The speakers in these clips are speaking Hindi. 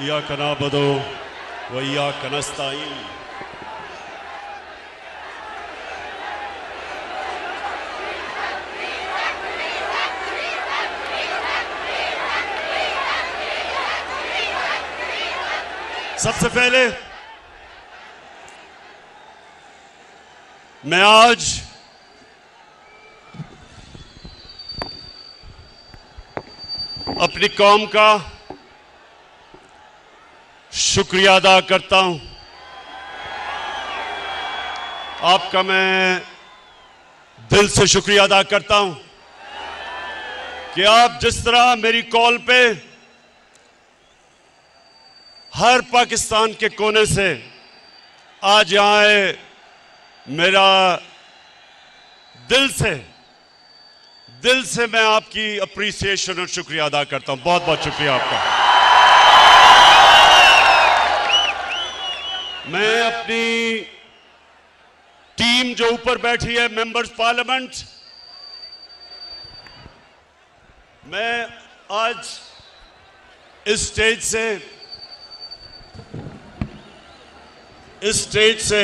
इय्याका नअबुदु व इय्याका नस्तईन। सबसे पहले मैं आज अपनी कौम का शुक्रिया अदा करता हूं। आपका मैं दिल से शुक्रिया अदा करता हूं कि आप जिस तरह मेरी कॉल पे हर पाकिस्तान के कोने से आज यहां आए, मेरा दिल से मैं आपकी अप्रिसिएशन और शुक्रिया अदा करता हूं। बहुत बहुत शुक्रिया आपका। मैं अपनी टीम जो ऊपर बैठी है, मेंबर्स पार्लियामेंट, मैं आज इस स्टेज से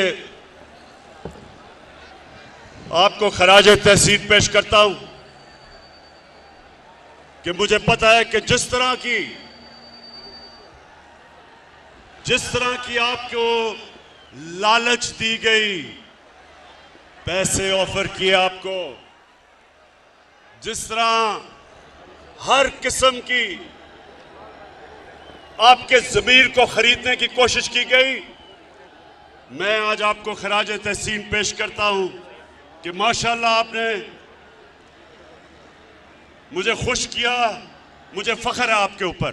आपको खराज तहसीन पेश करता हूं कि मुझे पता है कि जिस तरह की आपको लालच दी गई, पैसे ऑफर किए आपको, जिस तरह हर किस्म की आपके ज़मीर को खरीदने की कोशिश की गई, मैं आज आपको खराज तहसीन पेश करता हूं कि माशाअल्लाह आपने मुझे खुश किया। मुझे फख्र है आपके ऊपर।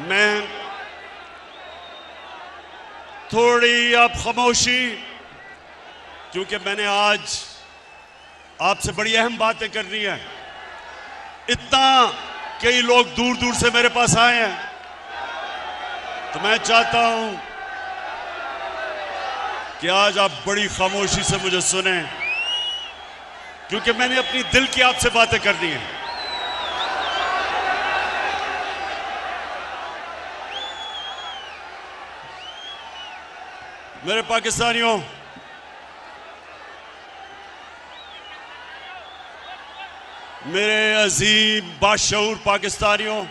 मैं थोड़ी अब खामोशी, क्योंकि मैंने आज आपसे बड़ी अहम बातें करनी है। इतना कई लोग दूर दूर से मेरे पास आए हैं, तो मैं चाहता हूं कि आज आप बड़ी खामोशी से मुझे सुने, क्योंकि मैंने अपनी दिल की आपसे बातें करनी है। मेरे पाकिस्तानियों, मेरे अजीम बाशऊर पाकिस्तानियों,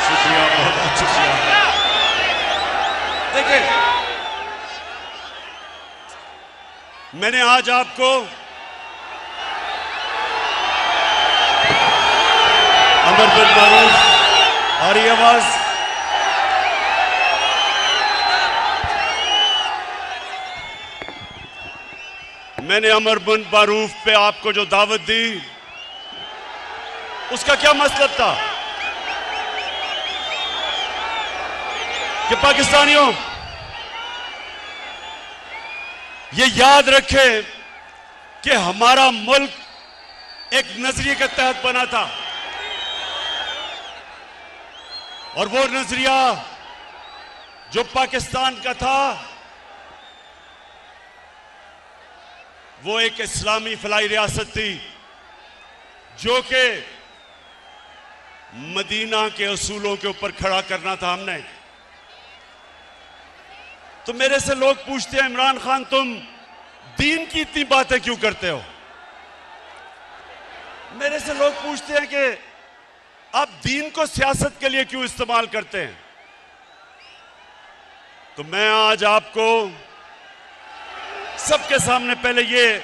शुक्रिया, बहुत बहुत शुक्रिया। देखिए, मैंने आज आपको अमर बिन मारूफ, आ रही आवाज, मैंने अमर बिन मारूफ पे आपको जो दावत दी, उसका क्या मतलब था कि पाकिस्तानियों ये याद रखें कि हमारा मुल्क एक नजरिए के तहत बना था, और वो नजरिया जो पाकिस्तान का था वो एक इस्लामी फलाई रियासत थी, जो कि मदीना के असूलों के ऊपर खड़ा करना था हमने। तो मेरे से लोग पूछते हैं, इमरान खान तुम दीन की इतनी बातें क्यों करते हो? मेरे से लोग पूछते हैं कि आप दीन को सियासत के लिए क्यों इस्तेमाल करते हैं? तो मैं आज आपको सबके सामने पहले ये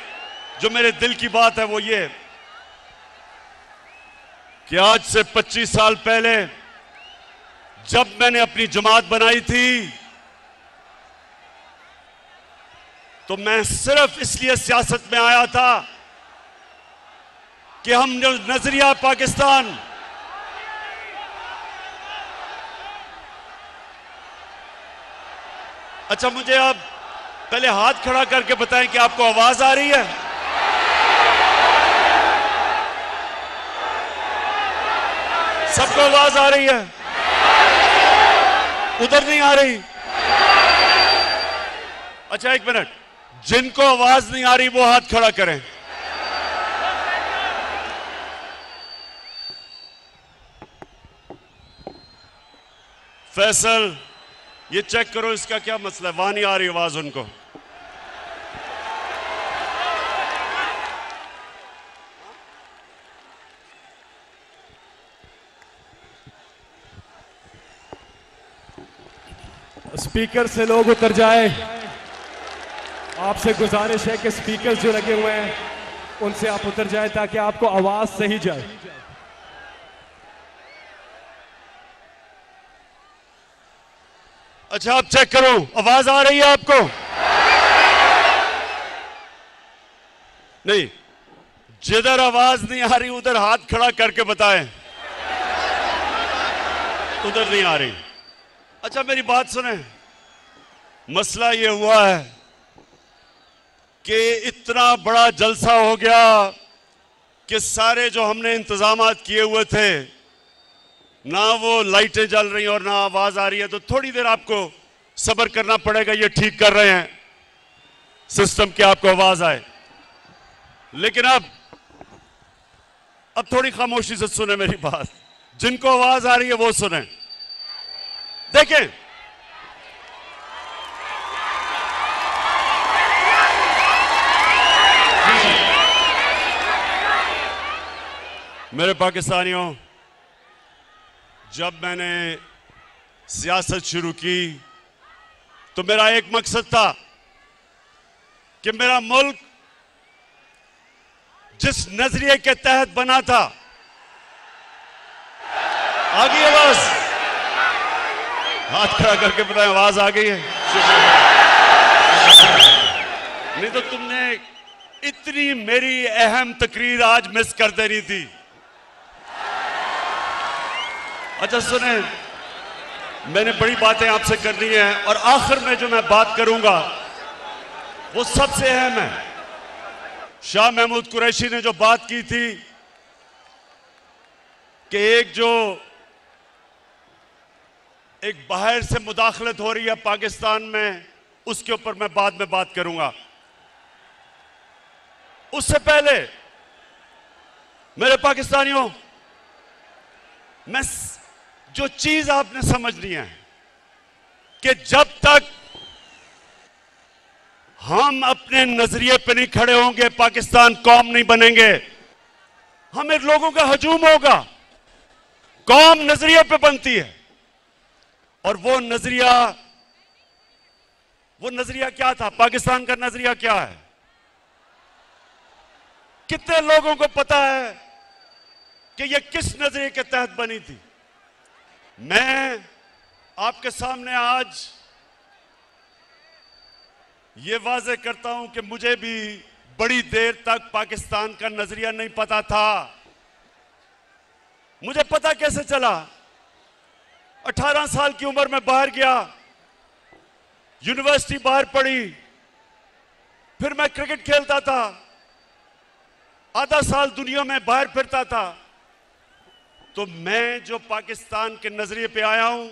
जो मेरे दिल की बात है वो ये कि आज से 25 साल पहले जब मैंने अपनी जमात बनाई थी, तो मैं सिर्फ इसलिए सियासत में आया था कि हम जो नजरिया पाकिस्तान, अच्छा मुझे आप पहले हाथ खड़ा करके बताएं कि आपको आवाज आ रही है। सबको आवाज आ रही है? उधर नहीं आ रही? अच्छा एक मिनट, जिनको आवाज नहीं आ रही वो हाथ खड़ा करें। फैसल, ये चेक करो इसका क्या मसला है, वहां नहीं आ रही आवाज उनको। स्पीकर से लोग उतर जाए। आपसे गुजारिश है कि स्पीकर जो लगे हुए हैं उनसे आप उतर जाए ताकि आपको आवाज सही जाए। अच्छा आप चेक करो, आवाज आ रही है आपको? नहीं, जिधर आवाज नहीं आ रही उधर हाथ खड़ा करके बताएं। उधर नहीं आ रही। अच्छा मेरी बात सुने, मसला ये हुआ है कि इतना बड़ा जलसा हो गया कि सारे जो हमने इंतजामात किए हुए थे, ना वो लाइटें जल रही और ना आवाज आ रही है, तो थोड़ी देर आपको सब्र करना पड़ेगा। ये ठीक कर रहे हैं सिस्टम कि आपको आवाज आए, लेकिन अब थोड़ी खामोशी से सुने मेरी बात। जिनको आवाज आ रही है वो सुने। देखें, मेरे पाकिस्तानियों, जब मैंने सियासत शुरू की तो मेरा एक मकसद था कि मेरा मुल्क जिस नजरिए के तहत बना था, आ गई आवाज? हाथ खड़ा करके बताएं आवाज आ गई है? नहीं तो तुमने इतनी मेरी अहम तकरीर आज मिस कर देनी थी। अच्छा सुने, मैंने बड़ी बातें आपसे करनी है और आखिर में जो मैं बात करूंगा वो सबसे अहम है। शाह महमूद कुरैशी ने जो बात की थी कि एक बाहर से मुदाखलत हो रही है पाकिस्तान में, उसके ऊपर मैं बाद में बात करूंगा। उससे पहले मेरे पाकिस्तानियों, मैं जो चीज आपने समझनी है कि जब तक हम अपने नजरिए पे नहीं खड़े होंगे पाकिस्तान कौम नहीं बनेंगे। हमें लोगों का हजूम होगा। कौम नजरिए पे बनती है और वो नजरिया क्या था? पाकिस्तान का नजरिया क्या है? कितने लोगों को पता है कि ये किस नजरिए के तहत बनी थी? मैं आपके सामने आज ये वाज़ेह करता हूं कि मुझे भी बड़ी देर तक पाकिस्तान का नजरिया नहीं पता था। मुझे पता कैसे चला? 18 साल की उम्र में बाहर गया, यूनिवर्सिटी बाहर पढ़ी, फिर मैं क्रिकेट खेलता था, आधा साल दुनिया में बाहर फिरता था। तो मैं जो पाकिस्तान के नजरिए पे आया हूं,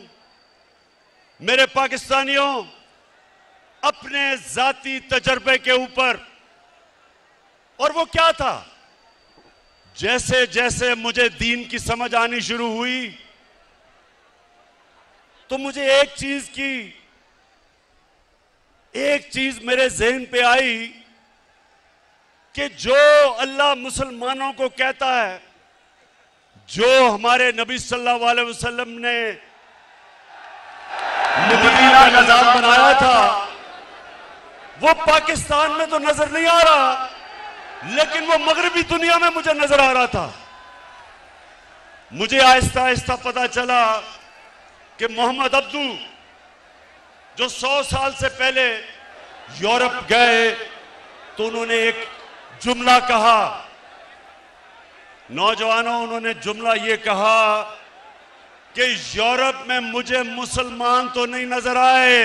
मेरे पाकिस्तानियों, अपने जाती तजर्बे के ऊपर। और वो क्या था? जैसे जैसे मुझे दीन की समझ आनी शुरू हुई तो मुझे एक चीज मेरे ज़हन पे आई कि जो अल्लाह मुसलमानों को कहता है, जो हमारे नबी सल्लल्लाहु अलैहि वसल्लम ने मदीना का निज़ाम बनाया था, वो पाकिस्तान में तो नजर नहीं आ रहा, लेकिन वो मगरबी दुनिया में मुझे नजर आ रहा था। मुझे आहिस्ता आहिस्ता पता चला कि मोहम्मद अब्दू जो 100 साल से पहले यूरोप गए तो उन्होंने एक जुमला कहा। नौजवानों, उन्होंने जुमला ये कहा कि यूरोप में मुझे मुसलमान तो नहीं नजर आए,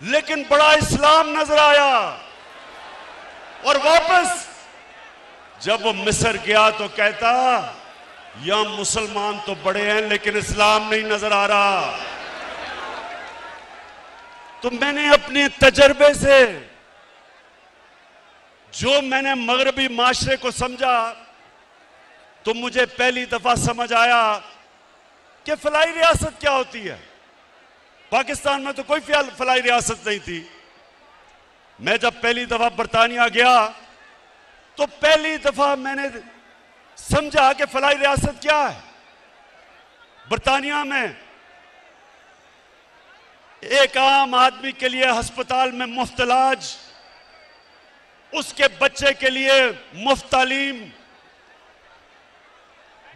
लेकिन बड़ा इस्लाम नजर आया। और वापस जब वो मिस्र गया तो कहता, या मुसलमान तो बड़े हैं लेकिन इस्लाम नहीं नजर आ रहा। तो मैंने अपने तजर्बे से जो मैंने मगरबी माशरे को समझा, तो मुझे पहली दफा समझ आया कि फलाई रियासत क्या होती है। पाकिस्तान में तो कोई फलाई रियासत नहीं थी। मैं जब पहली दफा बरतानिया गया तो पहली दफा मैंने समझा कि फलाई रियासत क्या है। बरतानिया में एक आम आदमी के लिए अस्पताल में मुफ्त इलाज, उसके बच्चे के लिए मुफ्त तालीम,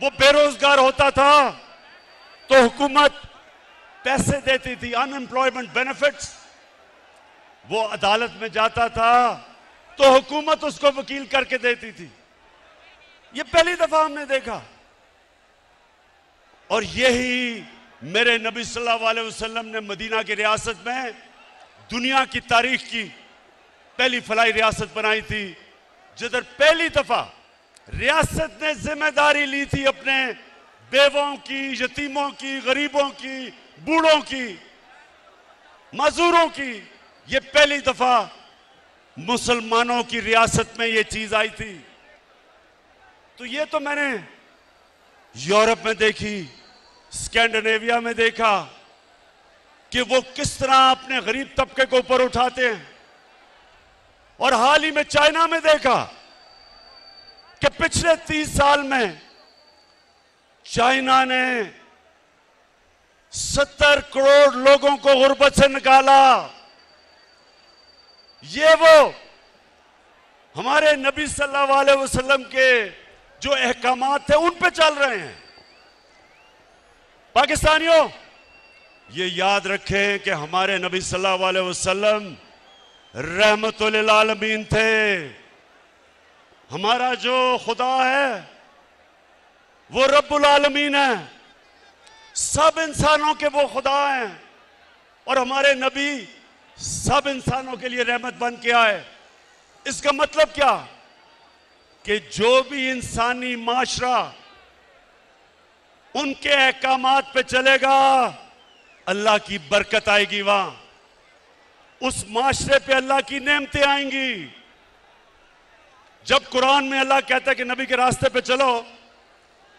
वो बेरोजगार होता था तो हुकूमत पैसे देती थी, अनएम्प्लॉयमेंट बेनिफिट्स। वो अदालत में जाता था तो हुकूमत उसको वकील करके देती थी। ये पहली दफा हमने देखा। और यही मेरे नबी सल्लल्लाहु अलैहि वसल्लम ने मदीना की रियासत में दुनिया की तारीख की पहली फलाई रियासत बनाई थी, जिधर पहली दफा रियासत ने जिम्मेदारी ली थी अपने बेवों की, यतीमों की, गरीबों की, बूढ़ों की, मजदूरों की। ये पहली दफा मुसलमानों की रियासत में ये चीज आई थी। तो ये तो मैंने यूरोप में देखी, स्कैंडिनेविया में देखा कि वो किस तरह अपने गरीब तबके को ऊपर उठाते हैं। और हाल ही में चाइना में देखा कि पिछले 30 साल में चाइना ने 70 करोड़ लोगों को गुर्बत से निकाला। ये वो हमारे नबी सल्लल्लाहु अलैहि वसल्लम के जो अहकामात थे उन पे चल रहे हैं। पाकिस्तानियों, ये याद रखें कि हमारे नबी सल्लल्लाहु अलैहि वसल्लम रहमतुल आलमीन थे। हमारा जो खुदा है वो रब्बुल आलमीन है, सब इंसानों के वो खुदा हैं। और हमारे नबी सब इंसानों के लिए रहमत बन के आए। इसका मतलब क्या कि जो भी इंसानी माशरा उनके अहकामात पे चलेगा, अल्लाह की बरकत आएगी। वहां उस माशरे पे अल्लाह की नेमतें आएंगी। जब कुरान में अल्लाह कहता है कि नबी के रास्ते पे चलो,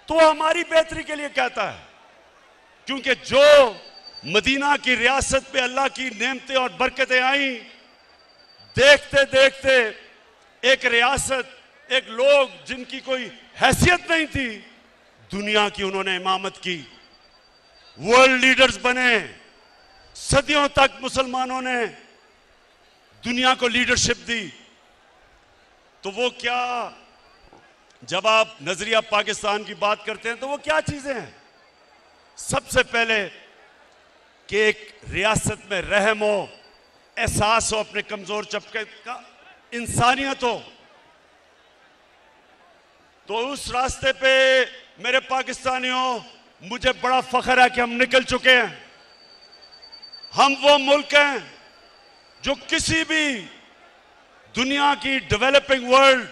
तो हमारी बेहतरी के लिए कहता है, क्योंकि जो मदीना की रियासत पे अल्लाह की नेमतें और बरकतें आई, देखते देखते एक रियासत, एक लोग जिनकी कोई हैसियत नहीं थी, दुनिया की उन्होंने इमामत की, वर्ल्ड लीडर्स बने। सदियों तक मुसलमानों ने दुनिया को लीडरशिप दी। तो वो क्या, जब आप नजरिया पाकिस्तान की बात करते हैं तो वो क्या चीजें हैं? सबसे पहले कि एक रियासत में रहम हो, एहसास हो अपने कमजोर तबके का, इंसानियत हो। तो उस रास्ते पे मेरे पाकिस्तानियों, मुझे बड़ा फख्र है कि हम निकल चुके हैं। हम वो मुल्क हैं जो किसी भी दुनिया की डेवलपिंग वर्ल्ड,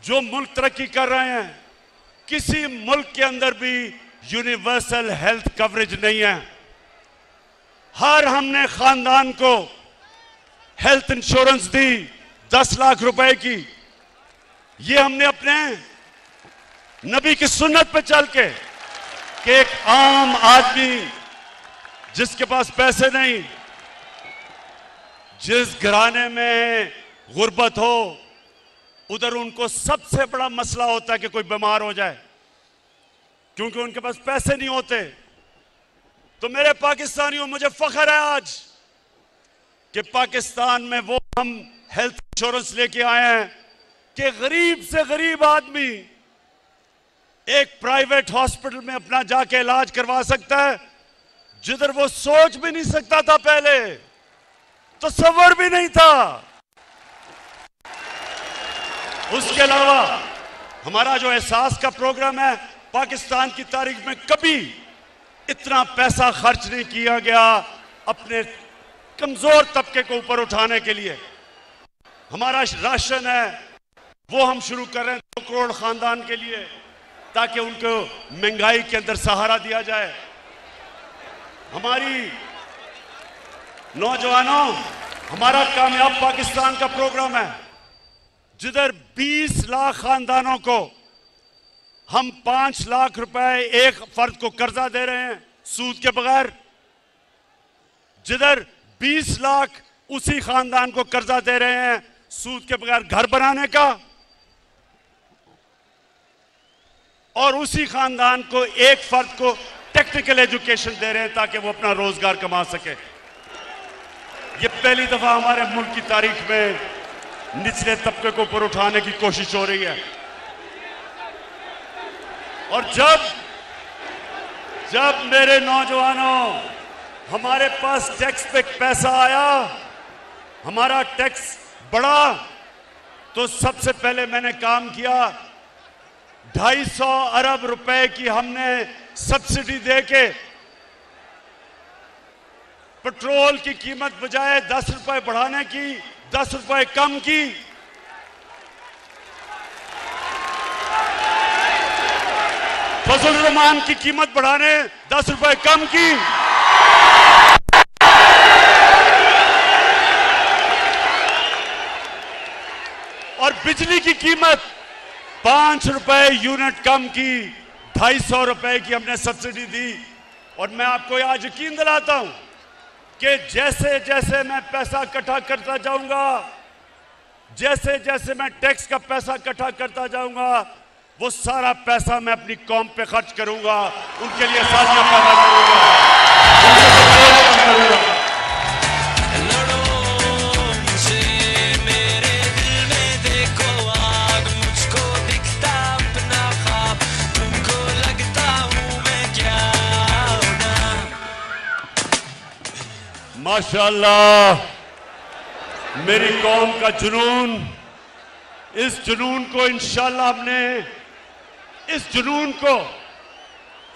जो मुल्क तरक्की कर रहे हैं, किसी मुल्क के अंदर भी यूनिवर्सल हेल्थ कवरेज नहीं है। हर हमने खानदान को हेल्थ इंश्योरेंस दी 10 लाख रुपए की। ये हमने अपने नबी की सुन्नत पे चल के, कि एक आम आदमी जिसके पास पैसे नहीं, जिस घराने में गुर्बत हो, उधर उनको सबसे बड़ा मसला होता है कि कोई बीमार हो जाए, क्योंकि उनके पास पैसे नहीं होते। तो मेरे पाकिस्तानियों, मुझे फख्र है आज कि पाकिस्तान में वो हम हेल्थ इंश्योरेंस लेके आए हैं कि गरीब से गरीब आदमी एक प्राइवेट हॉस्पिटल में अपना जाके इलाज करवा सकता है, जिधर वो सोच भी नहीं सकता था पहले, तसव्वुर भी नहीं था। उसके अलावा हमारा जो एहसास का प्रोग्राम है, पाकिस्तान की तारीख में कभी इतना पैसा खर्च नहीं किया गया अपने कमजोर तबके को ऊपर उठाने के लिए। हमारा राशन है वो हम शुरू कर रहे हैं 2 करोड़ खानदान के लिए। ताकि उनको महंगाई के अंदर सहारा दिया जाए। हमारी नौजवानों, हमारा कामयाब पाकिस्तान का प्रोग्राम है, जिधर 20 लाख खानदानों को हम 5 लाख रुपए एक फर्द को कर्जा दे रहे हैं सूद के बगैर, जिधर 20 लाख उसी खानदान को कर्जा दे रहे हैं सूद के बगैर घर बनाने का, और उसी खानदान को एक फर्द को टेक्निकल एजुकेशन दे रहे हैं ताकि वो अपना रोजगार कमा सके। ये पहली दफा हमारे मुल्क की तारीख में निचले तबके को ऊपर उठाने की कोशिश हो रही है। और जब मेरे नौजवानों, हमारे पास टैक्स पे पैसा आया, हमारा टैक्स बढ़ा, तो सबसे पहले मैंने काम किया, 250 अरब रुपए की हमने सब्सिडी देके पेट्रोल की कीमत बजाय 10 रुपए बढ़ाने की 10 रुपए कम की। फजल रहमान की कीमत बढ़ाने 10 रुपए कम की। और बिजली की कीमत 5 रुपए यूनिट कम की, 250 रुपए की हमने सब्सिडी दी। और मैं आपको आज यकीन दिलाता हूं कि जैसे जैसे मैं पैसा इकट्ठा करता जाऊंगा, जैसे जैसे मैं टैक्स का पैसा इकट्ठा करता जाऊंगा, वो सारा पैसा मैं अपनी कौम पे खर्च करूंगा, उनके लिए साजियां पैदा करूंगा। माशाअल्लाह, मेरी कौम का जुनून, इस जुनून को इंशाअल्लाह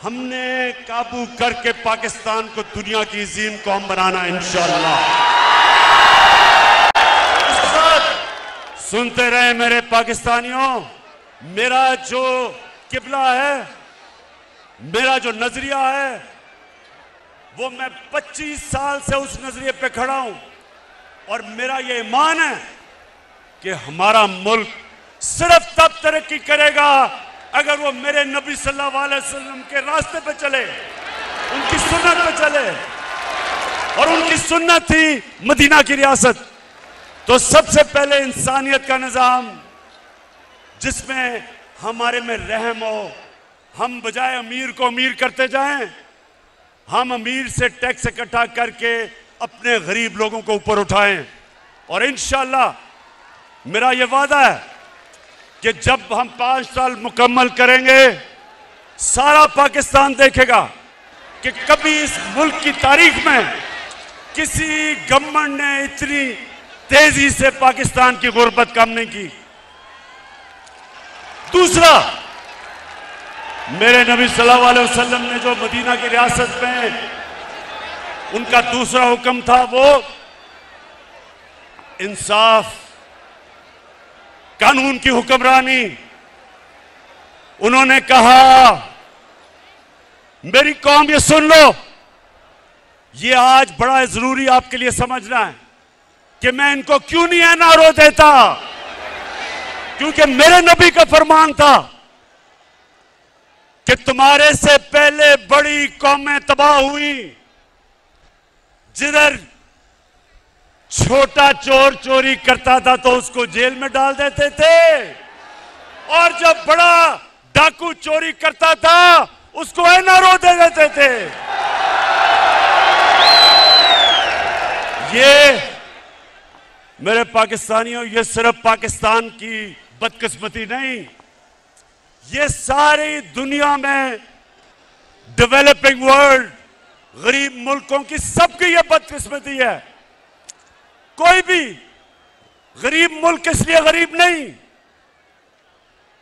हमने काबू करके पाकिस्तान को दुनिया की अजीम कौम बनाना इंशाअल्लाह। उसके साथ सुनते रहे मेरे पाकिस्तानियों, मेरा जो किबला है, मेरा जो नजरिया है, वो मैं 25 साल से उस नजरिए पे खड़ा हूं। और मेरा ये ईमान है कि हमारा मुल्क सिर्फ तब तरक्की करेगा अगर वो मेरे नबी सल्लल्लाहु अलैहि वसल्लम के रास्ते पे चले, उनकी सुन्नत पे चले। और उनकी सुन्नत थी मदीना की रियासत। तो सबसे पहले इंसानियत का निजाम, जिसमें हमारे में रहम हो, हम बजाय अमीर को अमीर करते जाएं, हम अमीर से टैक्स इकट्ठा करके अपने गरीब लोगों को ऊपर उठाएं। और इंशाअल्लाह मेरा यह वादा है कि जब हम 5 साल मुकम्मल करेंगे, सारा पाकिस्तान देखेगा कि कभी इस मुल्क की तारीख में किसी गवर्नमेंट ने इतनी तेजी से पाकिस्तान की गुर्बत कम नहीं की। दूसरा, मेरे नबी सल्लल्लाहु अलैहि वसल्लम ने जो मदीना की रियासत में उनका दूसरा हुक्म था, वो इंसाफ, कानून की हुक्मरानी। उन्होंने कहा, मेरी कौम ये सुन लो, ये आज बड़ा जरूरी आपके लिए समझना है कि मैं इनको क्यों नहीं एनआरओ देता, क्योंकि मेरे नबी का फरमान था कि तुम्हारे से पहले बड़ी कौमें तबाह हुई, जिधर छोटा चोर चोरी करता था तो उसको जेल में डाल देते थे, और जब बड़ा डाकू चोरी करता था उसको एनआरओ दे देते थे। ये मेरे पाकिस्तानियों, ये सिर्फ पाकिस्तान की बदकिस्मती नहीं, ये सारी दुनिया में डेवलपिंग वर्ल्ड, गरीब मुल्कों की सबकी ये बदकिस्मती है। कोई भी गरीब मुल्क इसलिए गरीब नहीं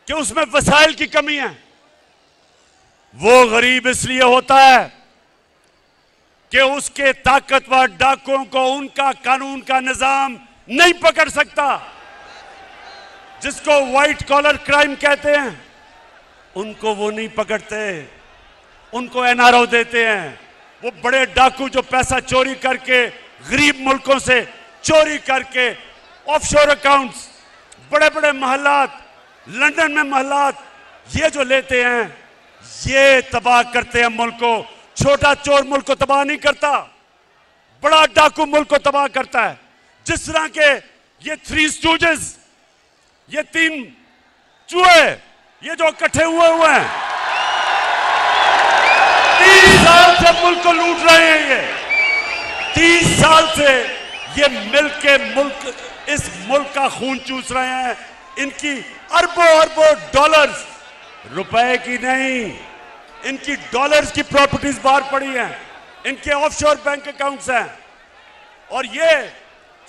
कि उसमें वसाइल की कमी है, वो गरीब इसलिए होता है कि उसके ताकतवर डाकुओं को उनका कानून का निजाम नहीं पकड़ सकता, जिसको व्हाइट कॉलर क्राइम कहते हैं। उनको वो नहीं पकड़ते, उनको एनआरओ देते हैं। वो बड़े डाकू जो पैसा चोरी करके गरीब मुल्कों से चोरी करके ऑफशोर अकाउंट्स, बड़े बड़े महलात, लंदन में महलात ये जो लेते हैं, ये तबाह करते हैं मुल्क को। छोटा चोर मुल्क को तबाह नहीं करता, बड़ा डाकू मुल्क को तबाह करता है। जिस तरह के ये थ्री स्टूजेस, ये तीन चूहे, ये जो इकट्ठे हुए हैं 30 साल से मुल्क को लूट रहे हैं। ये 30 साल से ये मिलके मुल्क, इस मुल्क का खून चूस रहे हैं। इनकी अरबों अरबों डॉलर्स, रुपए की नहीं, इनकी डॉलर्स की प्रॉपर्टीज बाहर पड़ी हैं, इनके ऑफशोर बैंक अकाउंट्स हैं। और ये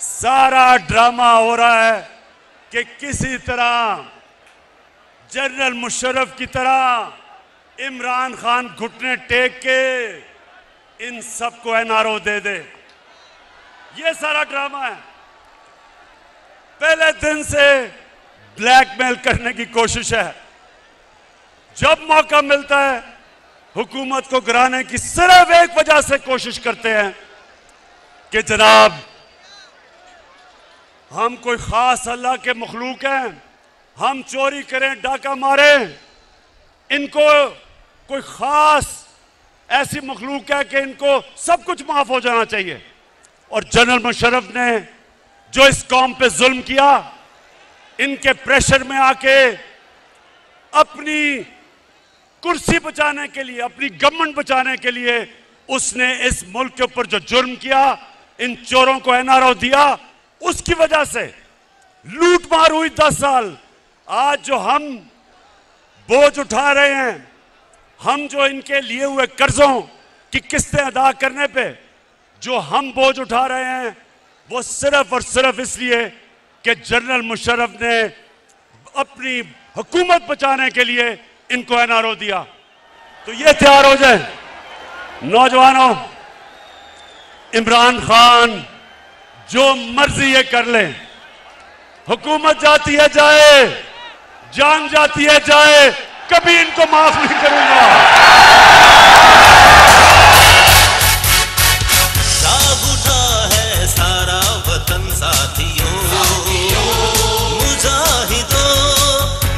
सारा ड्रामा हो रहा है कि किसी तरह जनरल मुशर्रफ की तरह इमरान खान घुटने टेक के इन सबको एनआरओ दे दे। ये सारा ड्रामा है। पहले दिन से ब्लैकमेल करने की कोशिश है। जब मौका मिलता है हुकूमत को गिराने की सिर्फ एक वजह से कोशिश करते हैं कि जनाब हम कोई खास अल्लाह के मखलूक हैं, हम चोरी करें, डाका मारें, इनको कोई खास ऐसी मखलूक है कि इनको सब कुछ माफ हो जाना चाहिए। और जनरल मुशर्रफ ने जो इस कौम पे जुल्म किया, इनके प्रेशर में आके अपनी कुर्सी बचाने के लिए, अपनी गवर्नमेंट बचाने के लिए उसने इस मुल्क के ऊपर जो जुर्म किया, इन चोरों को एनआरओ दिया, उसकी वजह से लूट मार हुई 10 साल। आज जो हम बोझ उठा रहे हैं, हम जो इनके लिए हुए कर्जों की किस्तें अदा करने पे जो हम बोझ उठा रहे हैं, वो सिर्फ और सिर्फ इसलिए कि जनरल मुशर्रफ ने अपनी हुकूमत बचाने के लिए इनको एनआरओ दिया। तो ये तैयार हो जाए नौजवानों, इमरान खान जो मर्जी ये कर ले, हुकूमत जाती है जाए, जान जाती है जाए, कभी इनको माफ नहीं करूंगा। जाग उठा है सारा वतन साथियों, मुजाहिदों,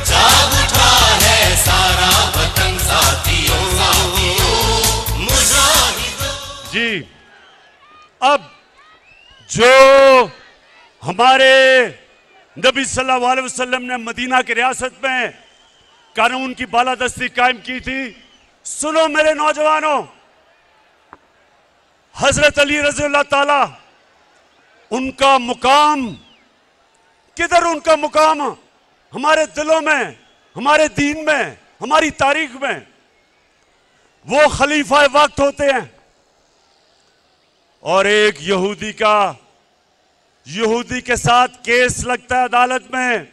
जाग उठा है सारा वतन साथियों, मुजाहिदों। जी, अब जो हमारे नबी सल्लल्लाहु अलैहि वसल्लम ने मदीना की रियासत में कानून की बालादस्ती कायम की थी, सुनो मेरे नौजवानों, हजरत अली रज़ी अल्लाह ताला, उनका मुकाम किधर? उनका मुकाम हमारे दिलों में, हमारे दीन में, हमारी तारीख में। वो खलीफा वक्त होते हैं। और एक यहूदी के साथ केस लगता है अदालत में,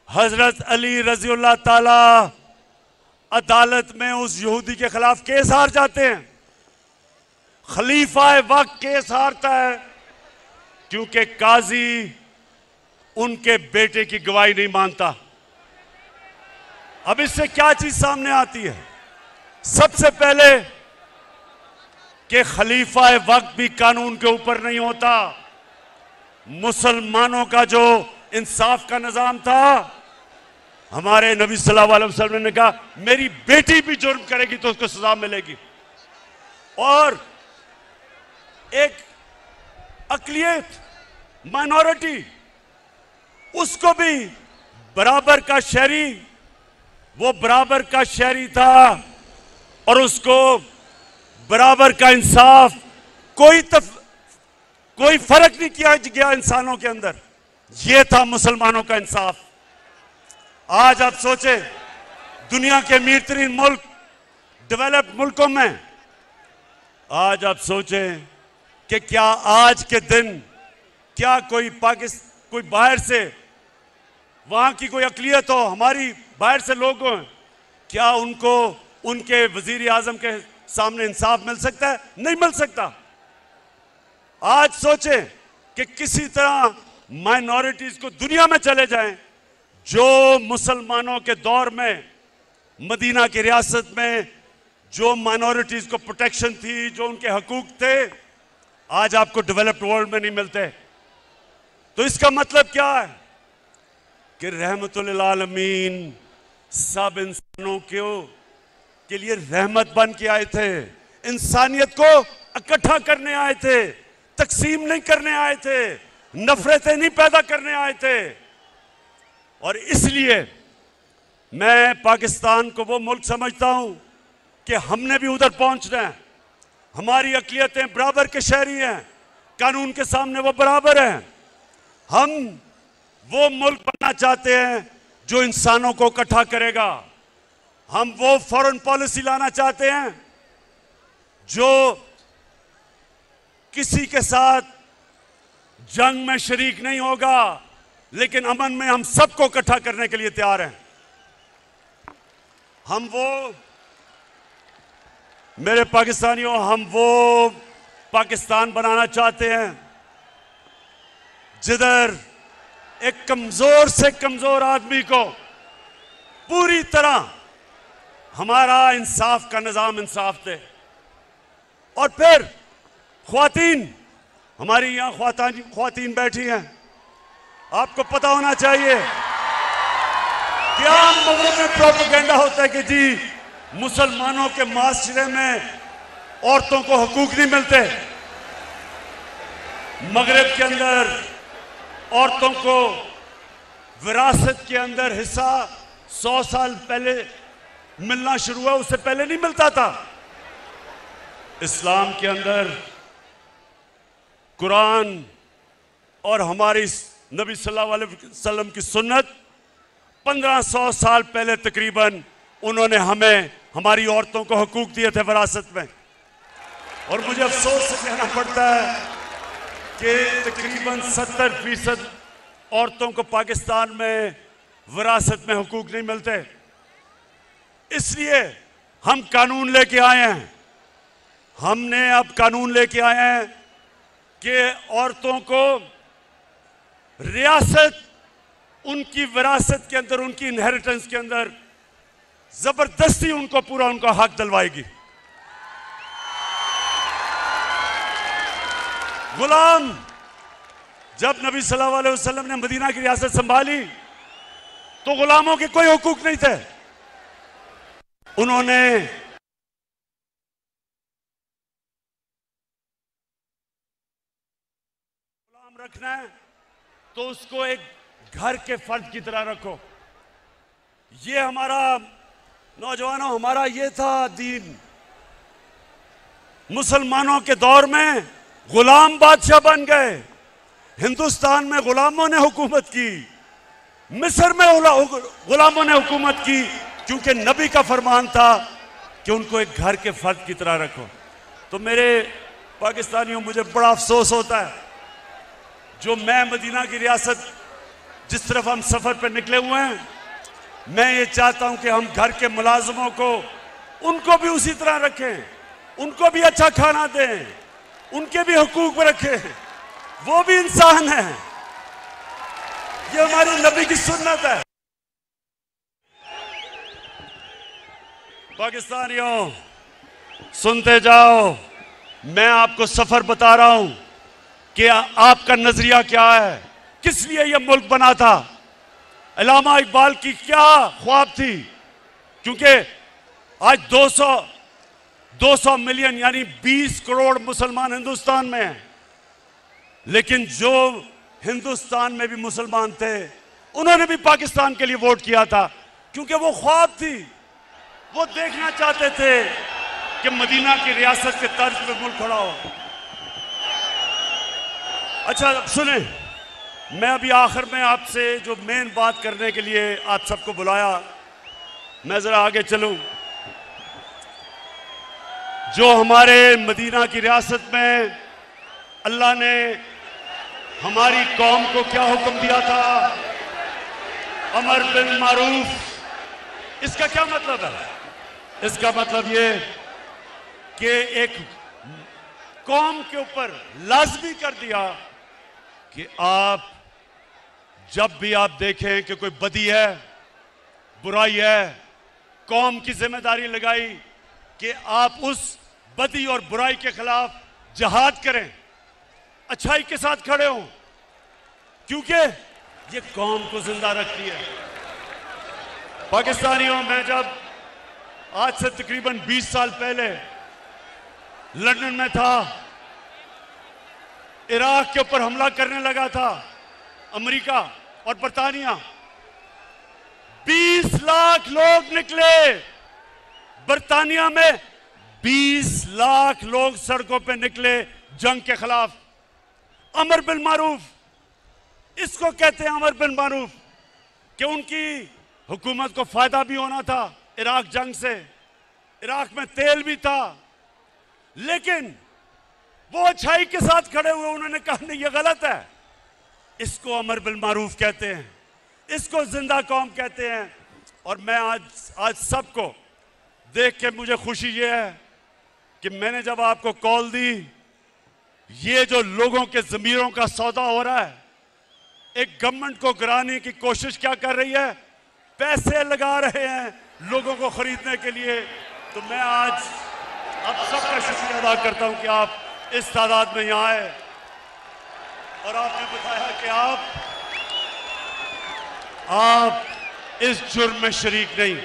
हजरत अली रज़ियल्लाहु ताला अदालत में उस यहूदी के खिलाफ केस हार जाते हैं। खलीफा वक्त केस हारता है क्योंकि काजी उनके बेटे की गवाही नहीं मानता। अब इससे क्या चीज सामने आती है? सबसे पहले कि खलीफा वक्त भी कानून के ऊपर नहीं होता। मुसलमानों का जो इंसाफ का निजाम था, हमारे नबी सल्लल्लाहु अलैहि वसल्लम ने कहा मेरी बेटी भी जुर्म करेगी तो उसको सजा मिलेगी। और एक अकलियत, माइनॉरिटी, उसको भी बराबर का शहरी, वो बराबर का शहरी था और उसको बराबर का इंसाफ, कोई फर्क नहीं किया गया इंसानों के अंदर। यह था मुसलमानों का इंसाफ। आज आप सोचें, दुनिया के अमीर तरीन मुल्क, डेवलप्ड मुल्कों में, आज आप सोचें कि क्या आज के दिन क्या कोई बाहर से, वहां की कोई अकलियत हो, हमारी बाहर से लोग हों, क्या उनको उनके वजीर आजम के सामने इंसाफ मिल सकता है? नहीं मिल सकता। आज सोचें कि किसी तरह माइनॉरिटीज को दुनिया में चले जाएं, जो मुसलमानों के दौर में मदीना की रियासत में जो माइनॉरिटीज को प्रोटेक्शन थी, जो उनके हकूक थे, आज आपको डेवलप्ड वर्ल्ड में नहीं मिलते। तो इसका मतलब क्या है कि रहमतुल लिल आलमीन सब इंसानों के लिए रहमत बन के आए थे, इंसानियत को इकट्ठा करने आए थे, तकसीम नहीं करने आए थे, नफरतें नहीं पैदा करने आए थे। और इसलिए मैं पाकिस्तान को वो मुल्क समझता हूं कि हमने भी उधर पहुंचना है। हमारी अक़लियतें बराबर के शहरी हैं, कानून के सामने वो बराबर हैं। हम वो मुल्क बनना चाहते हैं जो इंसानों को इकट्ठा करेगा। हम वो फॉरेन पॉलिसी लाना चाहते हैं जो किसी के साथ जंग में शरीक नहीं होगा, लेकिन अमन में हम सबको इकट्ठा करने के लिए तैयार हैं। हम वो, मेरे पाकिस्तानियों, हम वो पाकिस्तान बनाना चाहते हैं जिधर एक कमजोर से कमजोर आदमी को पूरी तरह हमारा इंसाफ का निजाम इंसाफ दे। और फिर ख्वातीन, हमारी यहां ख्वातीन बैठी हैं, आपको पता होना चाहिए क्या मगरब में प्रोपेगेंडा होता है कि जी मुसलमानों के माशरे में औरतों को हकूक नहीं मिलते। मगरब के अंदर औरतों को विरासत के अंदर हिस्सा 100 साल पहले मिलना शुरू हुआ, उससे पहले नहीं मिलता था। इस्लाम के अंदर कुरान और हमारी नबी सल्लल्लाहु अलैहि वसल्लम की सुन्नत 1500 साल पहले तकरीबन उन्होंने हमें, हमारी औरतों को हकूक दिए थे विरासत में। और मुझे अफसोस से कहना पड़ता है कि तकरीबन 70% औरतों को पाकिस्तान में विरासत में हकूक नहीं मिलते। इसलिए हम कानून लेके आए हैं, हमने अब कानून लेके आए हैं कि औरतों को रियासत, उनकी विरासत के अंदर, उनकी इनहेरिटेंस के अंदर जबरदस्ती उनको पूरा उनका हक दिलवाएगी। गुलाम, जब नबी सल्लल्लाहु अलैहि वसल्लम ने मदीना की रियासत संभाली तो गुलामों के कोई हुकूक नहीं थे। उन्होंने गुलाम रखना है तो उसको एक घर के फर्द की तरह रखो। ये हमारा, नौजवानों, हमारा ये था दीन। मुसलमानों के दौर में गुलाम बादशाह बन गए, हिंदुस्तान में गुलामों ने हुकूमत की, मिस्र में गुलामों ने हुकूमत की, क्योंकि नबी का फरमान था कि उनको एक घर के फर्द की तरह रखो। तो मेरे पाकिस्तानियों, मुझे बड़ा अफसोस होता है जो मैं मदीना की रियासत जिस तरफ हम सफर पर निकले हुए हैं, मैं ये चाहता हूं कि हम घर के मुलाजमों को, उनको भी उसी तरह रखें, उनको भी अच्छा खाना दें, उनके भी हुकूक रखें, वो भी इंसान है। ये हमारी नबी की सुन्नत है। पाकिस्तानियों सुनते जाओ, मैं आपको सफर बता रहा हूं कि आपका नजरिया क्या है, किस लिए यह मुल्क बना था, अल्लामा इकबाल की क्या ख्वाब थी। क्योंकि आज 200 मिलियन यानी 20 करोड़ मुसलमान हिंदुस्तान में हैं, लेकिन जो हिंदुस्तान में भी मुसलमान थे उन्होंने भी पाकिस्तान के लिए वोट किया था, क्योंकि वो ख्वाब थी, वो देखना चाहते थे कि मदीना की रियासत के तर्ज पे मुल्क खड़ा हो। अच्छा, अब सुने, मैं अभी आखिर में आपसे जो मेन बात करने के लिए आप सबको बुलाया, मैं जरा आगे चलूं। जो हमारे मदीना की रियासत में अल्लाह ने हमारी कौम को क्या हुक्म दिया था, अमर बिल मारूफ, इसका क्या मतलब है? इसका मतलब ये कि एक कौम के ऊपर लाजमी कर दिया कि आप जब भी आप देखें कि कोई बदी है, बुराई है, कौम की जिम्मेदारी लगाई कि आप उस बदी और बुराई के खिलाफ जिहाद करें, अच्छाई के साथ खड़े हों, क्योंकि ये कौम को जिंदा रखती है। पाकिस्तानियों, मैं जब आज से तकरीबन 20 साल पहले लंदन में था, इराक के ऊपर हमला करने लगा था अमेरिका और बरतानिया, 20 लाख लोग निकले। बरतानिया में 20 लाख लोग सड़कों पे निकले जंग के खिलाफ। अमर बिल मारूफ, इसको कहते हैं अमर बिल मारूफ, कि उनकी हुकूमत को फायदा भी होना था इराक जंग से, इराक में तेल भी था, लेकिन वो अच्छाई के साथ खड़े हुए। उन्होंने कहा नहीं, ये गलत है। इसको अमर बिल मारूफ कहते हैं, इसको जिंदा कौम कहते हैं। और मैं आज सबको देख के मुझे खुशी ये है कि मैंने जब आपको कॉल दी, ये जो लोगों के ज़मीरों का सौदा हो रहा है, एक गवर्नमेंट को गिराने की कोशिश क्या कर रही है, पैसे लगा रहे हैं लोगों को खरीदने के लिए। तो मैं आज आप सबका शुक्रिया अदा करता हूं कि आप इस तादाद में यहां आए और आपने बताया कि आप इस जुर्म में शरीक नहीं।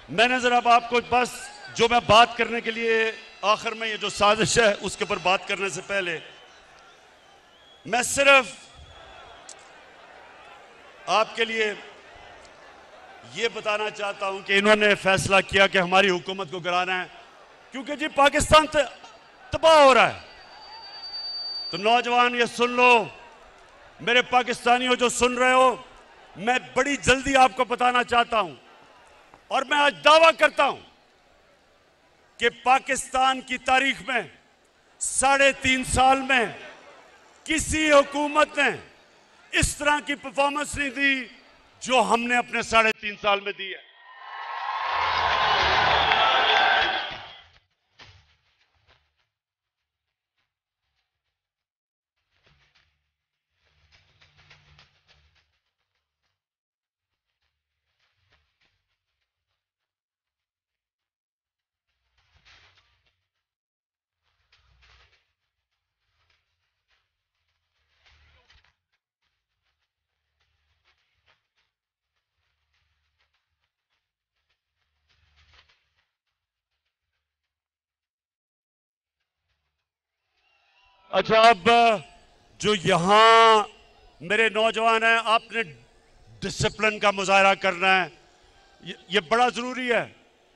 मैंने जरा आपको बस जो मैं बात करने के लिए आखिर में, ये जो साजिश है उसके ऊपर बात करने से पहले मैं सिर्फ आपके लिए ये बताना चाहता हूं कि इन्होंने फैसला किया कि हमारी हुकूमत को गिराना है, क्योंकि जी पाकिस्तान तबाह हो रहा है। तो नौजवान ये सुन लो, मेरे पाकिस्तानियों जो सुन रहे हो, मैं बड़ी जल्दी आपको बताना चाहता हूं और मैं आज दावा करता हूं कि पाकिस्तान की तारीख में 3.5 साल में किसी हुकूमत ने इस तरह की परफॉर्मेंस नहीं दी जो हमने अपने 3.5 साल में दी है। अच्छा, अब जो यहां मेरे नौजवान हैं, आपने डिसिप्लिन का मुजाहरा करना है, ये बड़ा जरूरी है,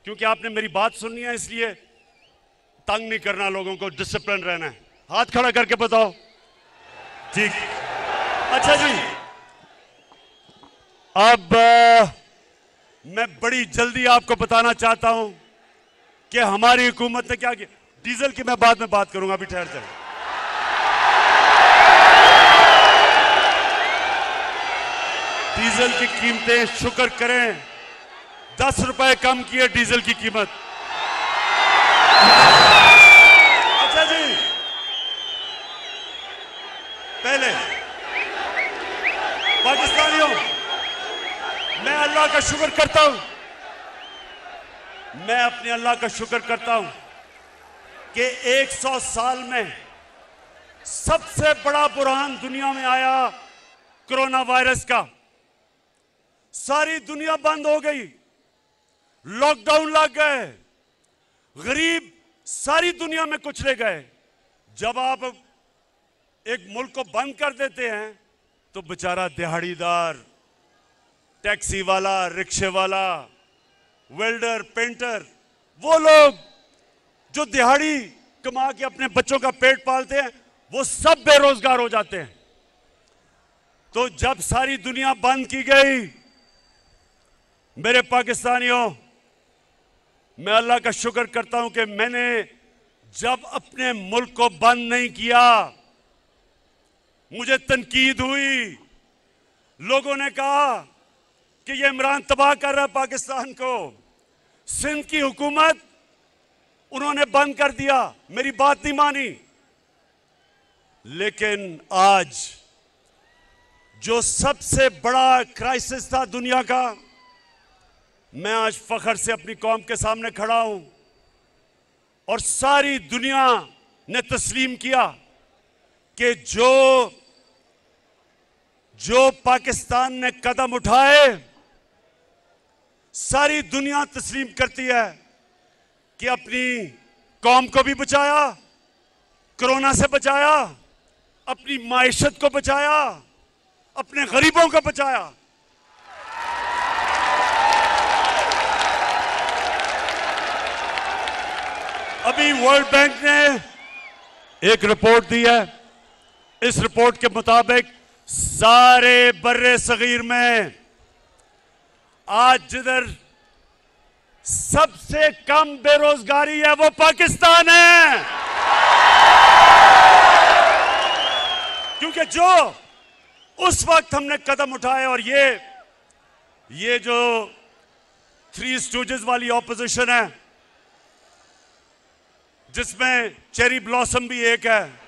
क्योंकि आपने मेरी बात सुननी है, इसलिए तंग नहीं करना लोगों को, डिसिप्लिन रहना है। हाथ खड़ा करके बताओ। ठीक, अच्छा जी, अब मैं बड़ी जल्दी आपको बताना चाहता हूं कि हमारी हुकूमत ने क्या किया। डीजल की मैं बाद में बात करूंगा, अभी ठहर जाए। डीजल की कीमतें, शुक्र करें, 10 रुपए कम की है डीजल की कीमत। अच्छा जी, पहले पाकिस्तानियों, मैं अल्लाह का शुक्र करता हूं, मैं अपने अल्लाह का शुक्र करता हूं कि 100 साल में सबसे बड़ा बुरहान दुनिया में आया कोरोना वायरस का। सारी दुनिया बंद हो गई, लॉकडाउन लग गए, गरीब सारी दुनिया में कुचले गए। जब आप एक मुल्क को बंद कर देते हैं तो बेचारा दिहाड़ीदार, टैक्सी वाला, रिक्शे वाला, वेल्डर, पेंटर, वो लोग जो दिहाड़ी कमा के अपने बच्चों का पेट पालते हैं, वो सब बेरोजगार हो जाते हैं। तो जब सारी दुनिया बंद की गई, मेरे पाकिस्तानियों, मैं अल्लाह का शुक्र करता हूं कि मैंने जब अपने मुल्क को बंद नहीं किया, मुझे तनकीद हुई, लोगों ने कहा कि ये इमरान तबाह कर रहा है पाकिस्तान को। सिंध की हुकूमत उन्होंने बंद कर दिया, मेरी बात नहीं मानी। लेकिन आज जो सबसे बड़ा क्राइसिस था दुनिया का, मैं आज फख्र से अपनी कौम के सामने खड़ा हूं और सारी दुनिया ने तस्लीम किया कि जो पाकिस्तान ने कदम उठाए, सारी दुनिया तस्लीम करती है कि अपनी कौम को भी बचाया, कोरोना से बचाया, अपनी माइशत को बचाया, अपने गरीबों को बचाया। अभी वर्ल्ड बैंक ने एक रिपोर्ट दी है। इस रिपोर्ट के मुताबिक सारे बर्रे सगीर में आज जिधर सबसे कम बेरोजगारी है वो पाकिस्तान है, क्योंकि जो उस वक्त हमने कदम उठाए और ये जो थ्री स्टूजेस वाली ऑपोजिशन है, जिसमें चेरी ब्लॉसम भी एक है,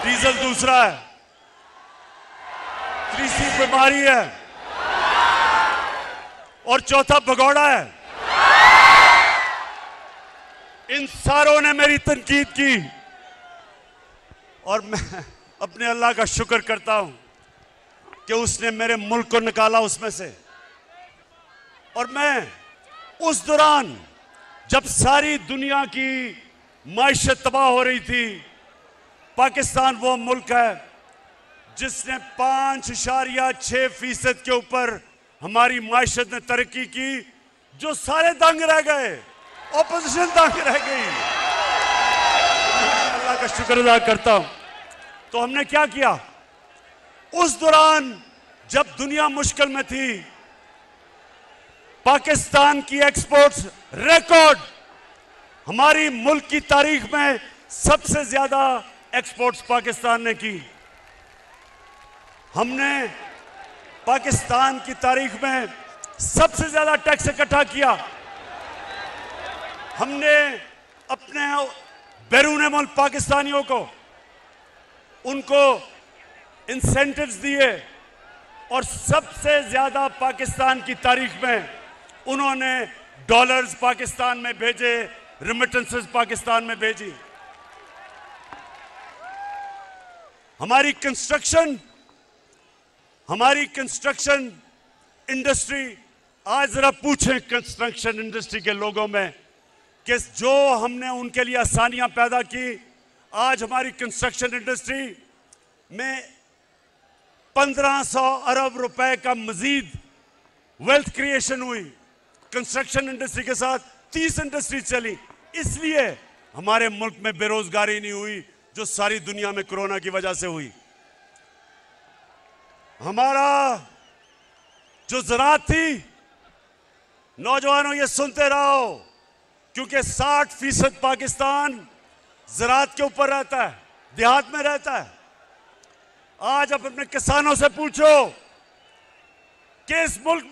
डीजल दूसरा है, तीसरी बीमारी है और चौथा भगौड़ा है, इन सारों ने मेरी तनकीद की और मैं अपने अल्लाह का शुक्र करता हूं कि उसने मेरे मुल्क को निकाला उसमें से। और मैं उस दौरान जब सारी दुनिया की माइशत तबाह हो रही थी, पाकिस्तान वो मुल्क है जिसने 5.6% के ऊपर हमारी माइशत ने तरक्की की, जो सारे दंग रह गए, ऑपोजिशन दंग रह गई। अल्लाह का शुक्र अदा करता हूं। तो हमने क्या किया उस दौरान जब दुनिया मुश्किल में थी? पाकिस्तान की एक्सपोर्ट्स रिकॉर्ड, हमारी मुल्क की तारीख में सबसे ज्यादा एक्सपोर्ट्स पाकिस्तान ने की। हमने पाकिस्तान की तारीख में सबसे ज्यादा टैक्स इकट्ठा किया। हमने अपने बैरून मुल्क पाकिस्तानियों को उनको इंसेंटिव्स दिए और सबसे ज्यादा पाकिस्तान की तारीख में उन्होंने डॉलर्स पाकिस्तान में भेजे, रिमिटेंसेस पाकिस्तान में भेजी। हमारी कंस्ट्रक्शन इंडस्ट्री, आज जरा पूछें कंस्ट्रक्शन इंडस्ट्री के लोगों में कि जो हमने उनके लिए आसानियां पैदा की, आज हमारी कंस्ट्रक्शन इंडस्ट्री में 1500 अरब रुपए का मजीद वेल्थ क्रिएशन हुई। कंस्ट्रक्शन इंडस्ट्री के साथ 30 इंडस्ट्री चली, इसलिए हमारे मुल्क में बेरोजगारी नहीं हुई जो सारी दुनिया में कोरोना की वजह से हुई। हमारा जो ज़राअत थी, नौजवानों ये सुनते रहो, क्योंकि 60% पाकिस्तान ज़राअत के ऊपर रहता है, देहात में रहता है। आज आप अपने किसानों से पूछो कि इस मुल्क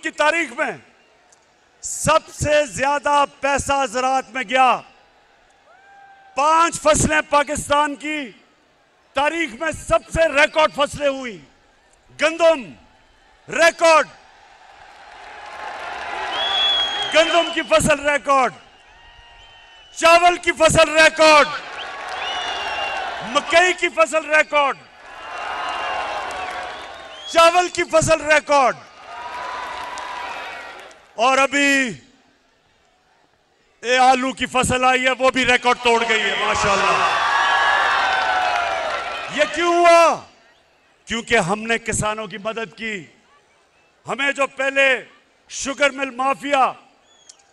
की तारीख में सबसे ज्यादा पैसा ज़राअत में गया। 5 फसलें पाकिस्तान की तारीख में सबसे रिकॉर्ड फसलें हुई। गंदम रिकॉर्ड, गंदम की फसल रिकॉर्ड, चावल की फसल रिकॉर्ड, मकई की फसल रिकॉर्ड, चावल की फसल रिकॉर्ड, और अभी ये आलू की फसल आई है वो भी रिकॉर्ड तोड़ गई है माशाल्लाह। ये क्यों हुआ? क्योंकि हमने किसानों की मदद की। हमें जो पहले शुगर मिल माफिया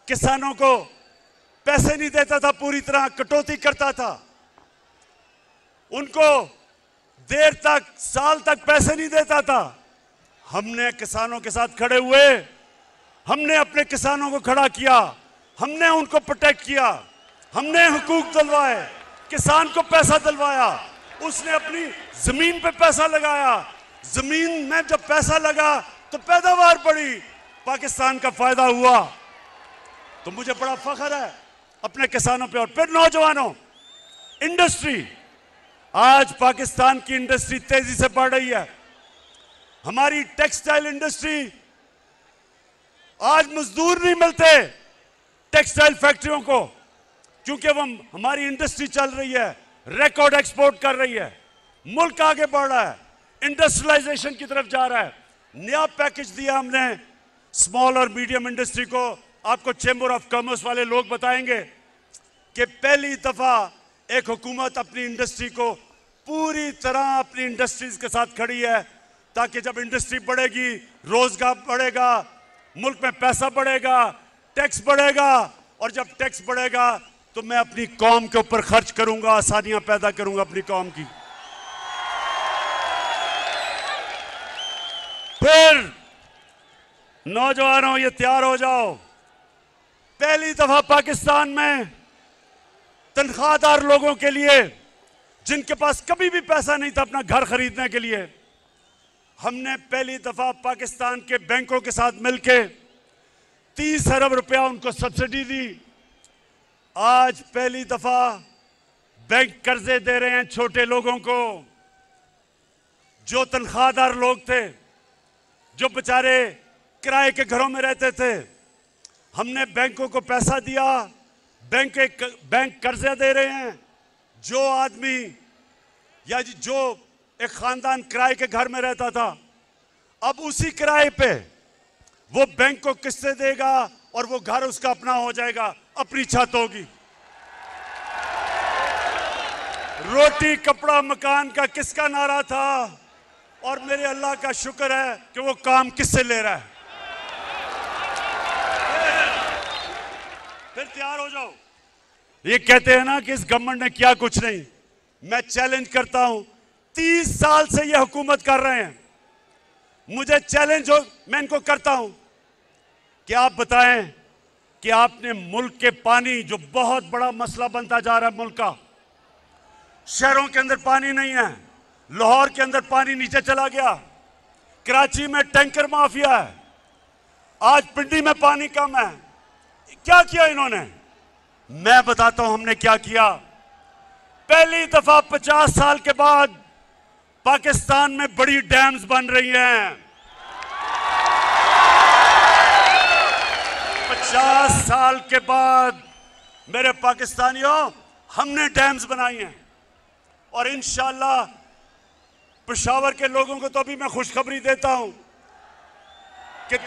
किसानों को पैसे नहीं देता था, पूरी तरह कटौती करता था, उनको देर तक, साल तक पैसे नहीं देता था, हमने किसानों के साथ खड़े हुए, हमने अपने किसानों को खड़ा किया, हमने उनको प्रोटेक्ट किया, हमने हुकूक दिलवाए, किसान को पैसा दिलवाया, उसने अपनी जमीन पे पैसा लगाया, जमीन में जब पैसा लगा तो पैदावार बढ़ी, पाकिस्तान का फायदा हुआ। तो मुझे बड़ा फख्र है अपने किसानों पे। और फिर नौजवानों, इंडस्ट्री, आज पाकिस्तान की इंडस्ट्री तेजी से बढ़ रही है। हमारी टेक्सटाइल इंडस्ट्री, आज मजदूर नहीं मिलते टेक्सटाइल फैक्ट्रियों को, क्योंकि वो हमारी इंडस्ट्री चल रही है, रिकॉर्ड एक्सपोर्ट कर रही है, मुल्क आगे बढ़ रहा है, इंडस्ट्रियलाइजेशन की तरफ जा रहा है। नया पैकेज दिया हमने स्मॉल और मीडियम इंडस्ट्री को। आपको चेंबर ऑफ कॉमर्स वाले लोग बताएंगे कि पहली दफा एक हुकूमत अपनी इंडस्ट्री को पूरी तरह अपनी इंडस्ट्रीज के साथ खड़ी है, ताकि जब इंडस्ट्री बढ़ेगी, रोजगार बढ़ेगा, मुल्क में पैसा बढ़ेगा, टैक्स बढ़ेगा, और जब टैक्स बढ़ेगा तो मैं अपनी कौम के ऊपर खर्च करूंगा, आसानियां पैदा करूंगा अपनी कौम की। फिर नौजवानों, ये तैयार हो जाओ, पहली दफा पाकिस्तान में तनख्वाहदार लोगों के लिए, जिनके पास कभी भी पैसा नहीं था अपना घर खरीदने के लिए, हमने पहली दफा पाकिस्तान के बैंकों के साथ मिलकर 30 अरब रुपया उनको सब्सिडी दी। आज पहली दफा बैंक कर्जे दे रहे हैं छोटे लोगों को, जो तनख्वाहदार लोग थे, जो बेचारे किराए के घरों में रहते थे। हमने बैंकों को पैसा दिया, बैंक कर्जे दे रहे हैं। जो आदमी या जो एक खानदान किराए के घर में रहता था, अब उसी किराए पे वो बैंक को किस्तें देगा और वो घर उसका अपना हो जाएगा, अपनी छत होगी। रोटी कपड़ा मकान का किसका नारा था, और मेरे अल्लाह का शुक्र है कि वो काम किससे ले रहा है। फिर तैयार हो जाओ। ये कहते हैं ना कि इस गवर्नमेंट ने किया कुछ नहीं। मैं चैलेंज करता हूं, 30 साल से ये हुकूमत कर रहे हैं, मुझे चैलेंज हो, मैं इनको करता हूं कि आप बताएं कि आपने मुल्क के पानी, जो बहुत बड़ा मसला बनता जा रहा है मुल्क का, शहरों के अंदर पानी नहीं है, लाहौर के अंदर पानी नीचे चला गया, कराची में टैंकर माफिया है, आज पिंडी में पानी कम है। क्या किया इन्होंने? मैं बताता हूं हमने क्या किया। पहली दफा 50 साल के बाद पाकिस्तान में बड़ी डैम्स बन रही हैं। 50 साल के बाद मेरे पाकिस्तानियों, हमने डैम्स बनाई हैं, और इंशाअल्लाह पेशावर के लोगों को तो अभी मैं खुशखबरी देता हूं कि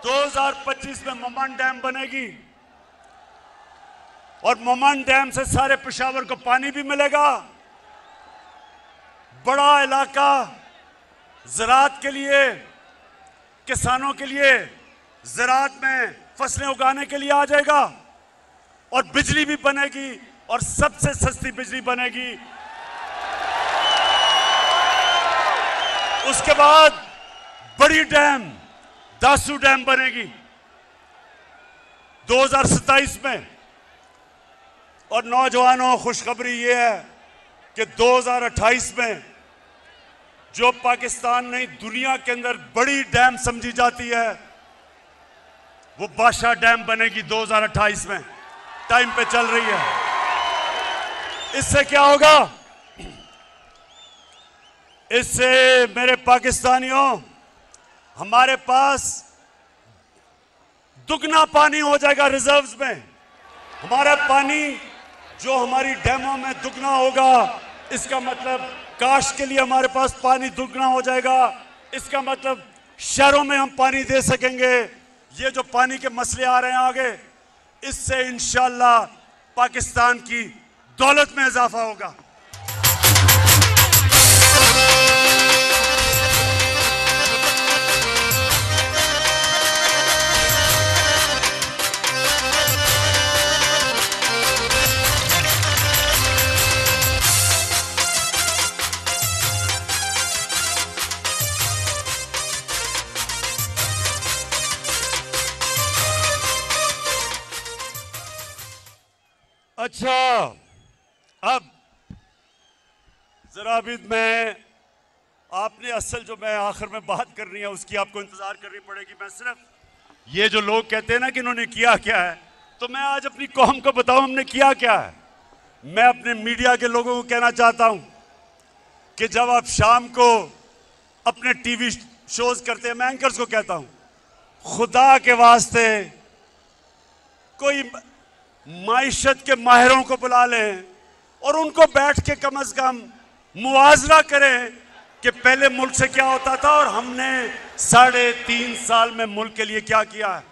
2025 में मोमन डैम बनेगी, और मोमन डैम से सारे पेशावर को पानी भी मिलेगा। बड़ा इलाका ज़राअत के लिए, किसानों के लिए ज़राअत में फसलें उगाने के लिए आ जाएगा, और बिजली भी बनेगी, और सबसे सस्ती बिजली बनेगी। उसके बाद बड़ी डैम दासू डैम बनेगी 2027 में। और नौजवानों, खुशखबरी ये है कि 2028 में जो पाकिस्तान ने दुनिया के अंदर बड़ी डैम समझी जाती है, वो बादशाह डैम बनेगी 2028 में, टाइम पे चल रही है। इससे क्या होगा? इससे मेरे पाकिस्तानियों, हमारे पास दुगना पानी हो जाएगा रिजर्व्स में। हमारा पानी जो हमारी डैमों में दुगना होगा, इसका मतलब काश्त के लिए हमारे पास पानी दुगना हो जाएगा। इसका मतलब शहरों में हम पानी दे सकेंगे। ये जो पानी के मसले आ रहे हैं आगे, इससे इंशाअल्लाह पाकिस्तान की दौलत में इजाफा होगा। अच्छा, अब जरा भी मैं आपने असल जो मैं आखिर में बात करनी है उसकी आपको इंतजार करनी पड़ेगी। मैं सिर्फ ये जो लोग कहते हैं ना कि इन्होंने किया क्या है, तो मैं आज अपनी कौम को बताऊं हमने किया क्या है। मैं अपने मीडिया के लोगों को कहना चाहता हूं कि जब आप शाम को अपने टीवी शोज करते हैं, मैं एंकर्स को कहता हूं, खुदा के वास्ते कोई माइशत के माहिरों को बुला लें और उनको बैठ के कम से कम मुआवजा करें कि पहले मुल्क से क्या होता था और हमने 3.5 साल में मुल्क के लिए क्या किया है।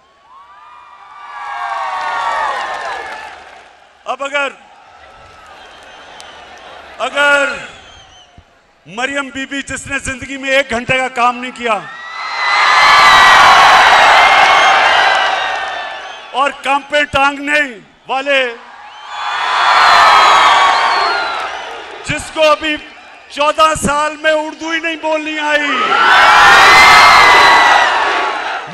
अब अगर मरियम बीबी जिसने जिंदगी में 1 घंटे का काम नहीं किया और काम पे टांगने वाले जिसको अभी 14 साल में उर्दू ही नहीं बोलनी आई,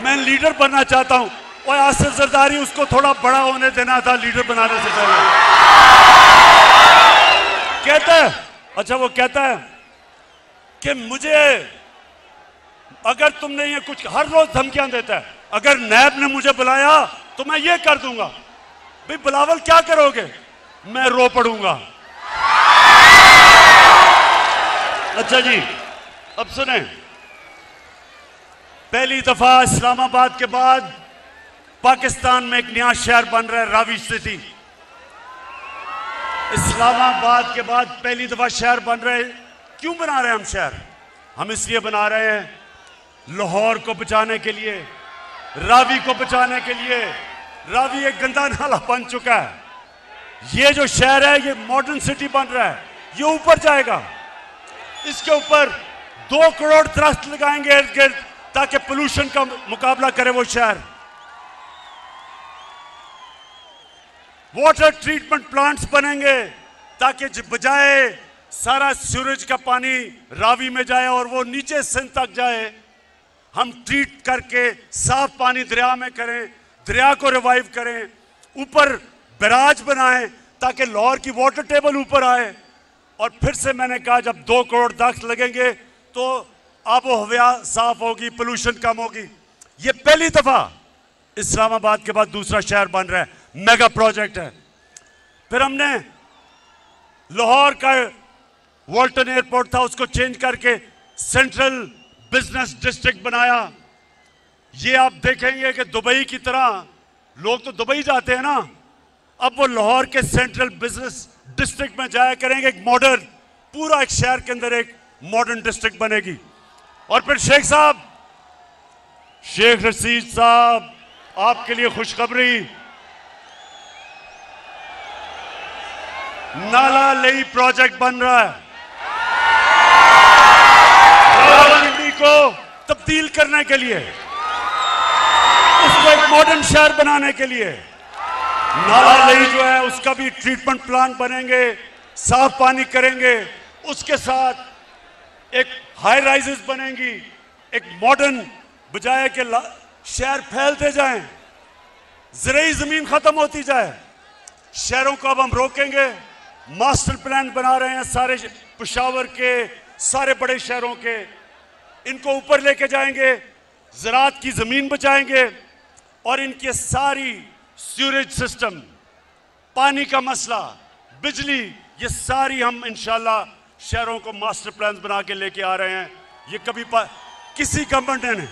मैं लीडर बनना चाहता हूं। और आसिफ जरदारी, उसको थोड़ा बड़ा होने देना था लीडर बनाने से पहले। कहता है, अच्छा वो कहता है कि मुझे, अगर तुमने ये कुछ हर रोज धमकियां देता है, अगर नैब ने मुझे बुलाया तो मैं ये कर दूंगा। भाई बिलावल क्या करोगे? मैं रो पड़ूंगा। अच्छा जी, अब सुने, पहली दफा इस्लामाबाद के बाद पाकिस्तान में एक नया शहर बन रहा है, रावी सिटी। इस्लामाबाद के बाद पहली दफा शहर बन रहे हैं। क्यों बना रहे हैं हम शहर? हम इसलिए बना रहे हैं लाहौर को बचाने के लिए, रावी को बचाने के लिए। रावी एक गंदा नाला बन चुका है। ये जो शहर है ये मॉडर्न सिटी बन रहा है, ये ऊपर जाएगा। इसके ऊपर 2 करोड़ दरख्त लगाएंगे इर्द गिर्द ताकि पोल्यूशन का मुकाबला करे वो शहर। वाटर ट्रीटमेंट प्लांट्स बनेंगे ताकि बजाय सारा सूरज का पानी रावी में जाए और वो नीचे सिंध तक जाए, हम ट्रीट करके साफ पानी दरिया में करें, दरिया को रिवाइव करें, ऊपर बैराज बनाएं ताकि लाहौर की वाटर टेबल ऊपर आए। और फिर से मैंने कहा, जब 2 करोड़ दरख्त लगेंगे तो आबो हवा साफ होगी, पोल्यूशन कम होगी। ये पहली दफा इस्लामाबाद के बाद दूसरा शहर बन रहा है, मेगा प्रोजेक्ट है। फिर हमने लाहौर का वॉल्टन एयरपोर्ट था, उसको चेंज करके सेंट्रल बिजनेस डिस्ट्रिक्ट बनाया। ये आप देखेंगे कि दुबई की तरह, लोग तो दुबई जाते हैं ना, अब वो लाहौर के सेंट्रल बिजनेस डिस्ट्रिक्ट में जाया करेंगे। एक मॉडर्न, पूरा एक शहर के अंदर एक मॉडर्न डिस्ट्रिक्ट बनेगी। और फिर शेख रशीद साहब, आपके लिए खुशखबरी, नाला लेई प्रोजेक्ट बन रहा है रावलपिंडी को तब्दील करने के लिए, उसको एक मॉडर्न शहर बनाने के लिए। नाला लेई जो है उसका भी ट्रीटमेंट प्लांट बनेंगे, साफ पानी करेंगे। उसके साथ एक हाई राइजेस बनेंगी, एक मॉडर्न, बजाय के शहर फैलते जाएं, ज़राई जमीन खत्म होती जाए। शहरों को अब हम रोकेंगे। मास्टर प्लान बना रहे हैं सारे पेशावर के, सारे बड़े शहरों के, इनको ऊपर लेके जाएंगे, ज़राअत की ज़मीन बचाएंगे और इनके सारी सीवरेज सिस्टम, पानी का मसला, बिजली, ये सारी हम इंशाल्लाह शहरों को मास्टर प्लान बना के लेके आ रहे हैं। ये कभी किसी गवर्नमेंट ने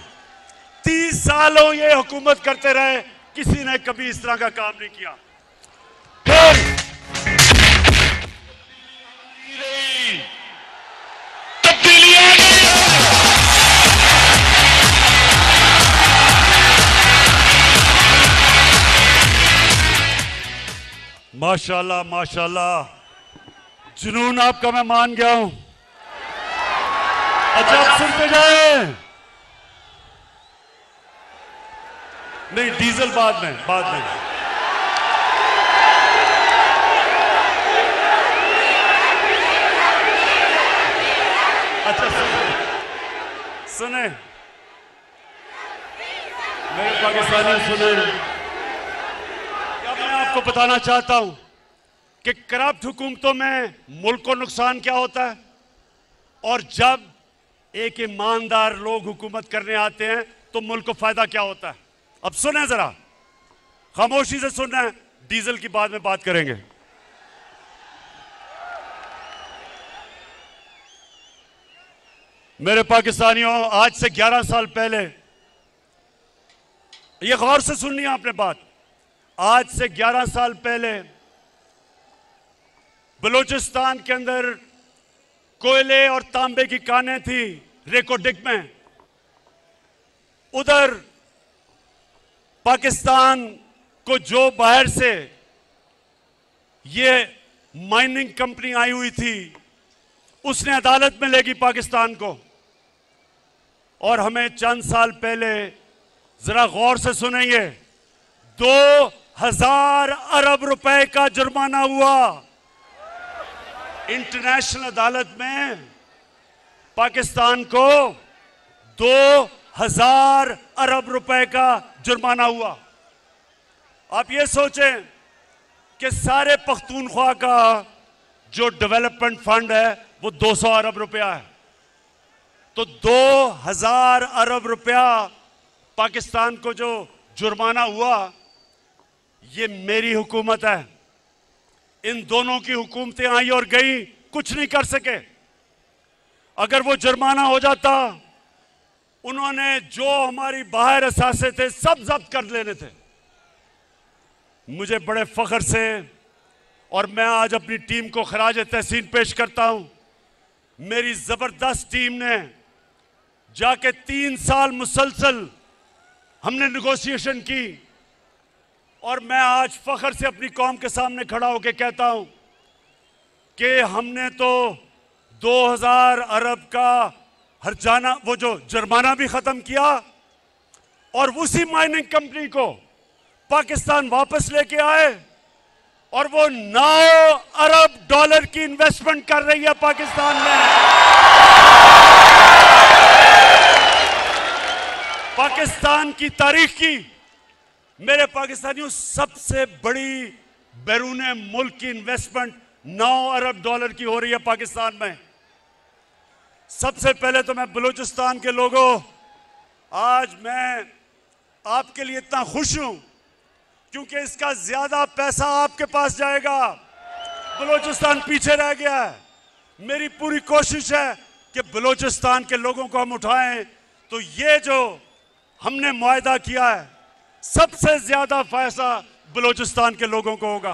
30 सालों ये हुकूमत करते रहे, किसी ने कभी इस तरह का काम नहीं किया। फिर माशाल्लाह माशाल्लाह, जुनून आपका मैं मान गया हूं। अच्छा आप सुनते जाए। नहीं, डीजल बाद में। अच्छा सुने मेरे पाकिस्तानी, सुने, क्या मैं आपको बताना चाहता हूं कि करप्ट हुकूमतों में मुल्क को नुकसान क्या होता है और जब एक ईमानदार लोग हुकूमत करने आते हैं तो मुल्क को फायदा क्या होता है। अब सुने जरा, खामोशी से सुनना है, डीजल की बाद में बात करेंगे। मेरे पाकिस्तानियों, आज से 11 साल पहले, ये गौर से सुननी है आपने बात, आज से 11 साल पहले बलूचिस्तान के अंदर कोयले और तांबे की कानें थी रेकोडिक में। उधर पाकिस्तान को जो बाहर से ये माइनिंग कंपनी आई हुई थी, उसने अदालत में लेगी पाकिस्तान को। और हमें चंद साल पहले, जरा गौर से सुनेंगे, 2000 अरब रुपए का जुर्माना हुआ इंटरनेशनल अदालत में। पाकिस्तान को 2000 अरब रुपए का जुर्माना हुआ। आप ये सोचें कि सारे पख्तूनख्वा का जो डेवलपमेंट फंड है वो 200 अरब रुपया है, तो 2000 अरब रुपया पाकिस्तान को जो जुर्माना हुआ, ये मेरी हुकूमत है। इन दोनों की हुकूमतें आई और गई, कुछ नहीं कर सके। अगर वो जुर्माना हो जाता, उन्होंने जो हमारी बाहर असासे थे सब जब्त कर लेने थे। मुझे बड़े फख्र से, और मैं आज अपनी टीम को खराज तहसीन पेश करता हूं, मेरी जबरदस्त टीम ने जाके 3 साल मुसलसल हमने नेगोशिएशन की, और मैं आज फख्र से अपनी कौम के सामने खड़ा होकर कहता हूं कि हमने तो 2000 अरब का हर्जाना, वो जो जुर्माना भी खत्म किया, और उसी माइनिंग कंपनी को पाकिस्तान वापस लेके आए, और वो 9 अरब डॉलर की इन्वेस्टमेंट कर रही है पाकिस्तान में। पाकिस्तान की तारीख की, मेरे पाकिस्तानियों, सबसे बड़ी बैरूने मुल्क की इन्वेस्टमेंट 9 अरब डॉलर की हो रही है पाकिस्तान में। सबसे पहले तो मैं बलूचिस्तान के लोगों, आज मैं आपके लिए इतना खुश हूं क्योंकि इसका ज्यादा पैसा आपके पास जाएगा। बलूचिस्तान पीछे रह गया है। मेरी पूरी कोशिश है कि बलूचिस्तान के लोगों को हम उठाएं, तो ये जो हमने मुआहदा किया है, सबसे ज्यादा फायदा बलूचिस्तान के लोगों को होगा।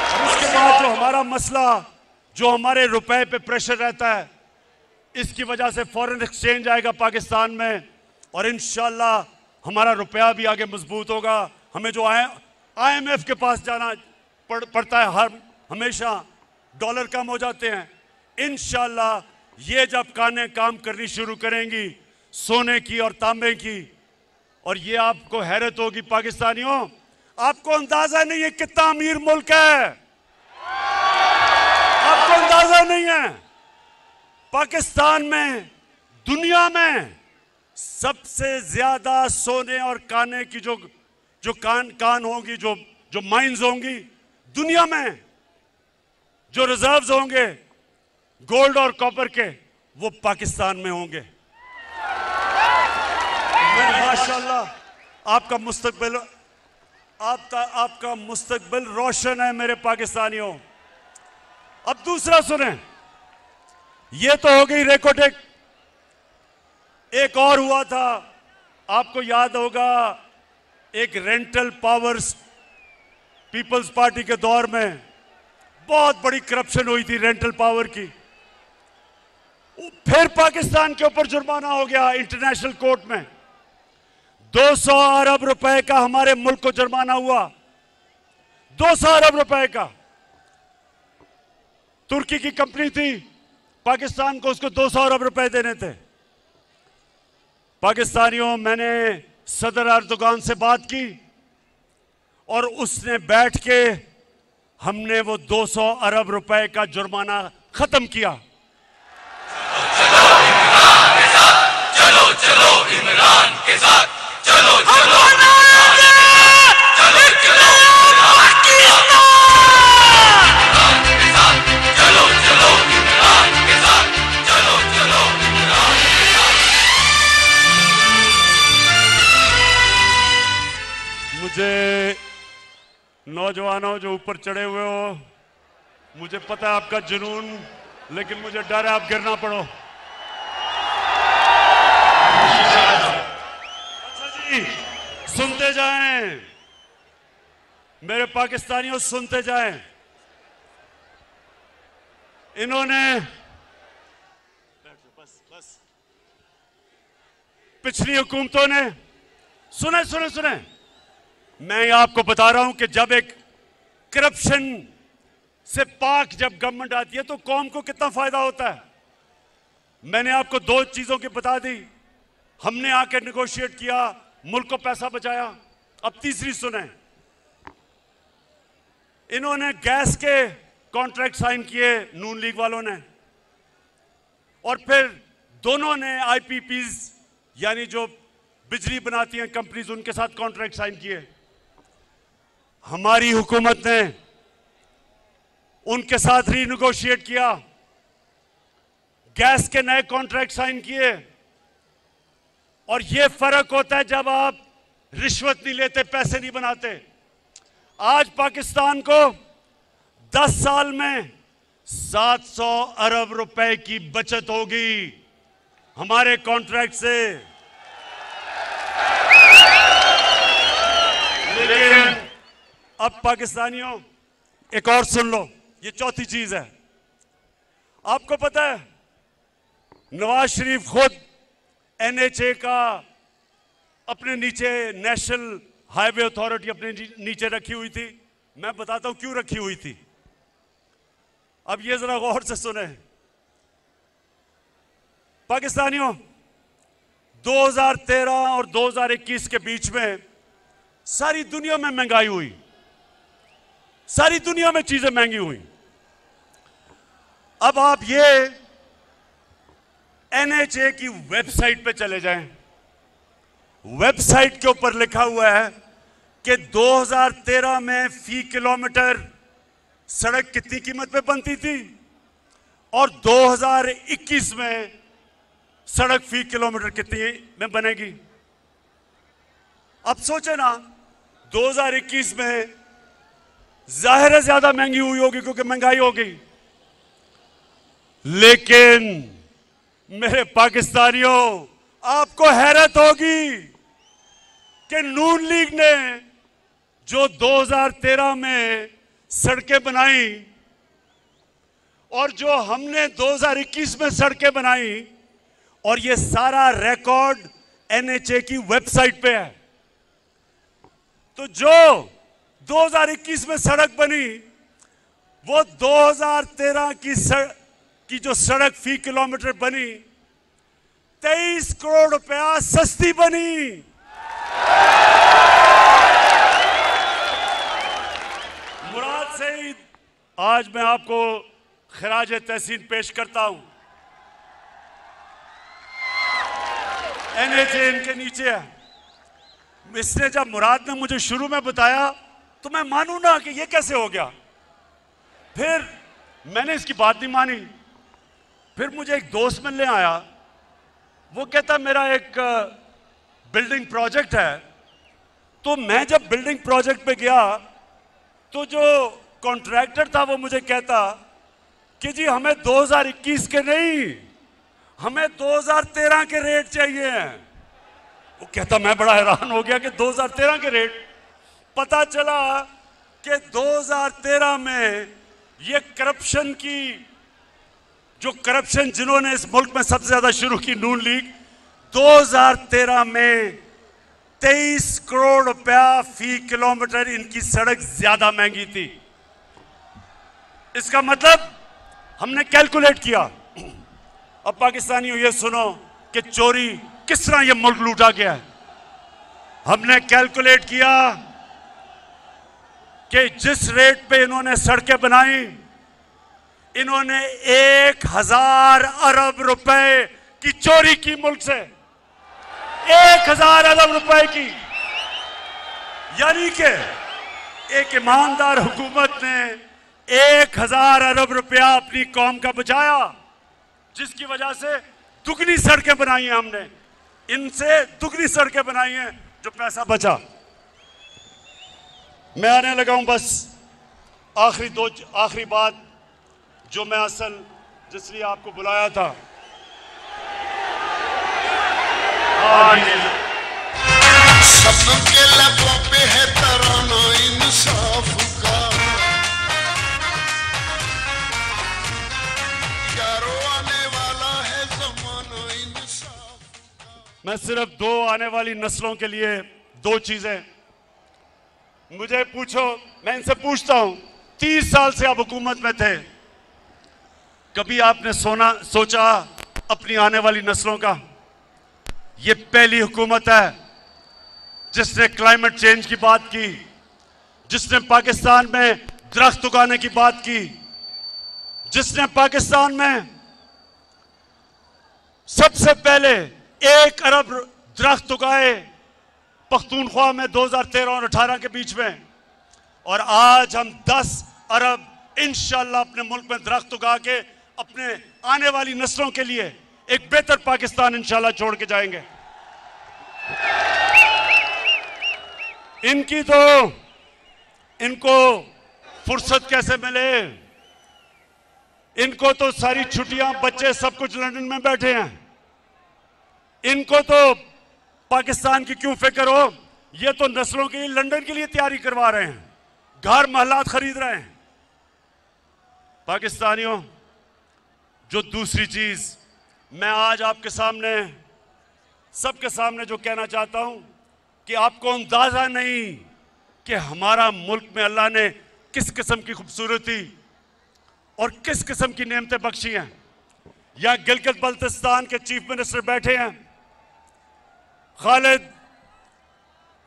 और उसके बाद जो हमारा मसला, जो हमारे रुपए पे प्रेशर रहता है, इसकी वजह से फॉरेन एक्सचेंज आएगा पाकिस्तान में, और इंशाल्लाह हमारा रुपया भी आगे मजबूत होगा। हमें जो IMF के पास जाना पड़ता है, हर हमेशा डॉलर कम हो जाते हैं। इंशाल्लाह ये जब कानें काम करनी शुरू करेंगी सोने की और तांबे की, और ये आपको हैरत होगी पाकिस्तानियों, आपको अंदाजा नहीं है कितना अमीर मुल्क है। आपको अंदाजा नहीं है, पाकिस्तान में दुनिया में सबसे ज्यादा सोने और काने की जो कान होंगी, जो माइंस होंगी दुनिया में, जो रिजर्व्स होंगे गोल्ड और कॉपर के, वो पाकिस्तान में होंगे। माशाल्लाह आपका मुस्तकबिल रोशन है मेरे पाकिस्तानियों। अब दूसरा सुने, ये तो हो गई रेकोडेक। एक और हुआ था, आपको याद होगा, एक रेंटल पावर्स, पीपल्स पार्टी के दौर में बहुत बड़ी करप्शन हुई थी रेंटल पावर की। फिर पाकिस्तान के ऊपर जुर्माना हो गया इंटरनेशनल कोर्ट में। 200 अरब रुपए का हमारे मुल्क को जुर्माना हुआ, 200 अरब रुपए का। तुर्की की कंपनी थी, पाकिस्तान को उसको 200 अरब रुपए देने थे। पाकिस्तानियों, मैंने सदर अर्दोगान से बात की और उसने बैठ के हमने वो 200 अरब रुपए का जुर्माना खत्म किया। चलो चलो इमरान के साथ, चलो चलो इमरान के साथ, चलो चलो इमरान के साथ, चलो चलो इमरान के साथ, चलो चलो इमरान के साथ। मुझे नौजवानों जो ऊपर चढ़े हुए हो, मुझे पता है आपका जुनून लेकिन मुझे डर है आप गिरना पड़ो। अच्छा जी, सुनते जाएं मेरे पाकिस्तानियों, सुनते जाएं। इन्होंने बस पिछली हुकूमतों ने, सुने सुने सुने, मैं आपको बता रहा हूं कि जब एक करप्शन से पाक जब गवर्नमेंट आती है तो कौम को कितना फायदा होता है। मैंने आपको दो चीजों की बता दी। हमने आके नेगोशिएट किया, मुल्क को पैसा बचाया। अब तीसरी सुने, इन्होंने गैस के कॉन्ट्रैक्ट साइन किए नून लीग वालों ने, और फिर दोनों ने आईपीपीज यानी जो बिजली बनाती हैं कंपनीज, उनके साथ कॉन्ट्रैक्ट साइन किए। हमारी हुकूमत ने उनके साथ रीनेगोशिएट किया, गैस के नए कॉन्ट्रैक्ट साइन किए। और यह फर्क होता है जब आप रिश्वत नहीं लेते, पैसे नहीं बनाते। आज पाकिस्तान को 10 साल में 700 अरब रुपए की बचत होगी हमारे कॉन्ट्रैक्ट से। लेकिन अब पाकिस्तानियों एक और सुन लो, ये चौथी चीज है। आपको पता है नवाज शरीफ खुद एनएचए का अपने नीचे, नेशनल हाईवे अथॉरिटी अपने नीचे रखी हुई थी। मैं बताता हूं क्यों रखी हुई थी। अब ये जरा गौर से सुने पाकिस्तानियों, 2013 और 2021 के बीच में सारी दुनिया में महंगाई हुई, सारी दुनिया में चीजें महंगी हुई। अब आप ये एनएचए की वेबसाइट पे चले जाएं, वेबसाइट के ऊपर लिखा हुआ है कि 2013 में फी किलोमीटर सड़क कितनी कीमत पे बनती थी और 2021 में सड़क फी किलोमीटर कितनी में बनेगी। अब सोचे ना, 2021 में जाहिर है ज्यादा महंगी हुई होगी क्योंकि महंगाई हो गई। लेकिन मेरे पाकिस्तानियों, आपको हैरत होगी कि नून लीग ने जो 2013 में सड़कें बनाई और जो हमने 2021 में सड़कें बनाई, और ये सारा रिकॉर्ड एनएचए की वेबसाइट पे है। तो जो 2021 में सड़क बनी वो 2013 की जो सड़क फी किलोमीटर बनी 23 करोड़ रुपया सस्ती बनी। मुराद सईद, आज मैं आपको खराज तहसीन पेश करता हूं। एनएचए इनके नीचे है। इसने जब मुराद ने मुझे शुरू में बताया तो मैं मानू ना कि ये कैसे हो गया। फिर मैंने इसकी बात नहीं मानी। फिर मुझे एक दोस्त मिलने आया, वो कहता मेरा एक बिल्डिंग प्रोजेक्ट है। तो मैं जब बिल्डिंग प्रोजेक्ट पे गया तो जो कॉन्ट्रैक्टर था वो मुझे कहता कि जी हमें 2021 के नहीं, हमें 2013 के रेट चाहिए हैं। वो कहता, मैं बड़ा हैरान हो गया कि 2013 के रेट। पता चला कि 2013 में ये करप्शन की, जो करप्शन जिन्होंने इस मुल्क में सबसे ज्यादा शुरू की, नून लीग, 2013 में 23 करोड़ रुपया फी किलोमीटर इनकी सड़क ज्यादा महंगी थी। इसका मतलब हमने कैलकुलेट किया। अब पाकिस्तानियों ये सुनो कि चोरी किस तरह ये मुल्क लूटा गया है। हमने कैलकुलेट किया कि जिस रेट पे इन्होंने सड़कें बनाई, इन्होंने 1000 अरब रुपए की चोरी की मुल्क से, 1000 अरब रुपए की। यानी कि एक ईमानदार हुकूमत ने 1000 अरब रुपया अपनी कौम का बचाया, जिसकी वजह से दुगनी सड़कें बनाई हैं हमने, इनसे दुगनी सड़कें बनाई हैं, जो पैसा बचा। मैं आने लगा हूं बस आखिरी बात जो मैं असल जिसलिए आपको बुलाया था। आज सबके लबों पे है तराना इंसाफ का, यारो आने वाला है ज़माना इंसाफ का। मैं सिर्फ दो आने वाली नस्लों के लिए दो चीजें, मुझे पूछो, मैं इनसे पूछता हूं, 30 साल से आप हुकूमत में थे, कभी आपने सोचा अपनी आने वाली नस्लों का? ये पहली हुकूमत है जिसने क्लाइमेट चेंज की बात की, जिसने पाकिस्तान में दरख्त उगाने की बात की, जिसने पाकिस्तान में सबसे पहले 1 अरब दरख्त उगाए पख्तूनख्वा में 2013 और 18 के बीच में, और आज हम 10 अरब इंशाअल्लाह अपने मुल्क में दरख्त उगा के अपने आने वाली नस्लों के लिए एक बेहतर पाकिस्तान इंशाअल्लाह छोड़ के जाएंगे। इनको फुर्सत कैसे मिले? इनको तो सारी छुट्टियां, बच्चे सब कुछ लंदन में बैठे हैं, इनको तो पाकिस्तान की क्यों फिक्र हो? ये तो नस्लों के लिए लंदन के लिए तैयारी करवा रहे हैं, घर महलात खरीद रहे हैं। पाकिस्तानियों, जो दूसरी चीज मैं आज आपके सामने, सबके सामने जो कहना चाहता हूं कि आपको अंदाजा नहीं कि हमारा मुल्क में अल्लाह ने किस किस्म की खूबसूरती और किस किस्म की नेमतें बख्शी हैं। यहां गिलगित बल्तिस्तान के चीफ मिनिस्टर बैठे हैं, खालिद,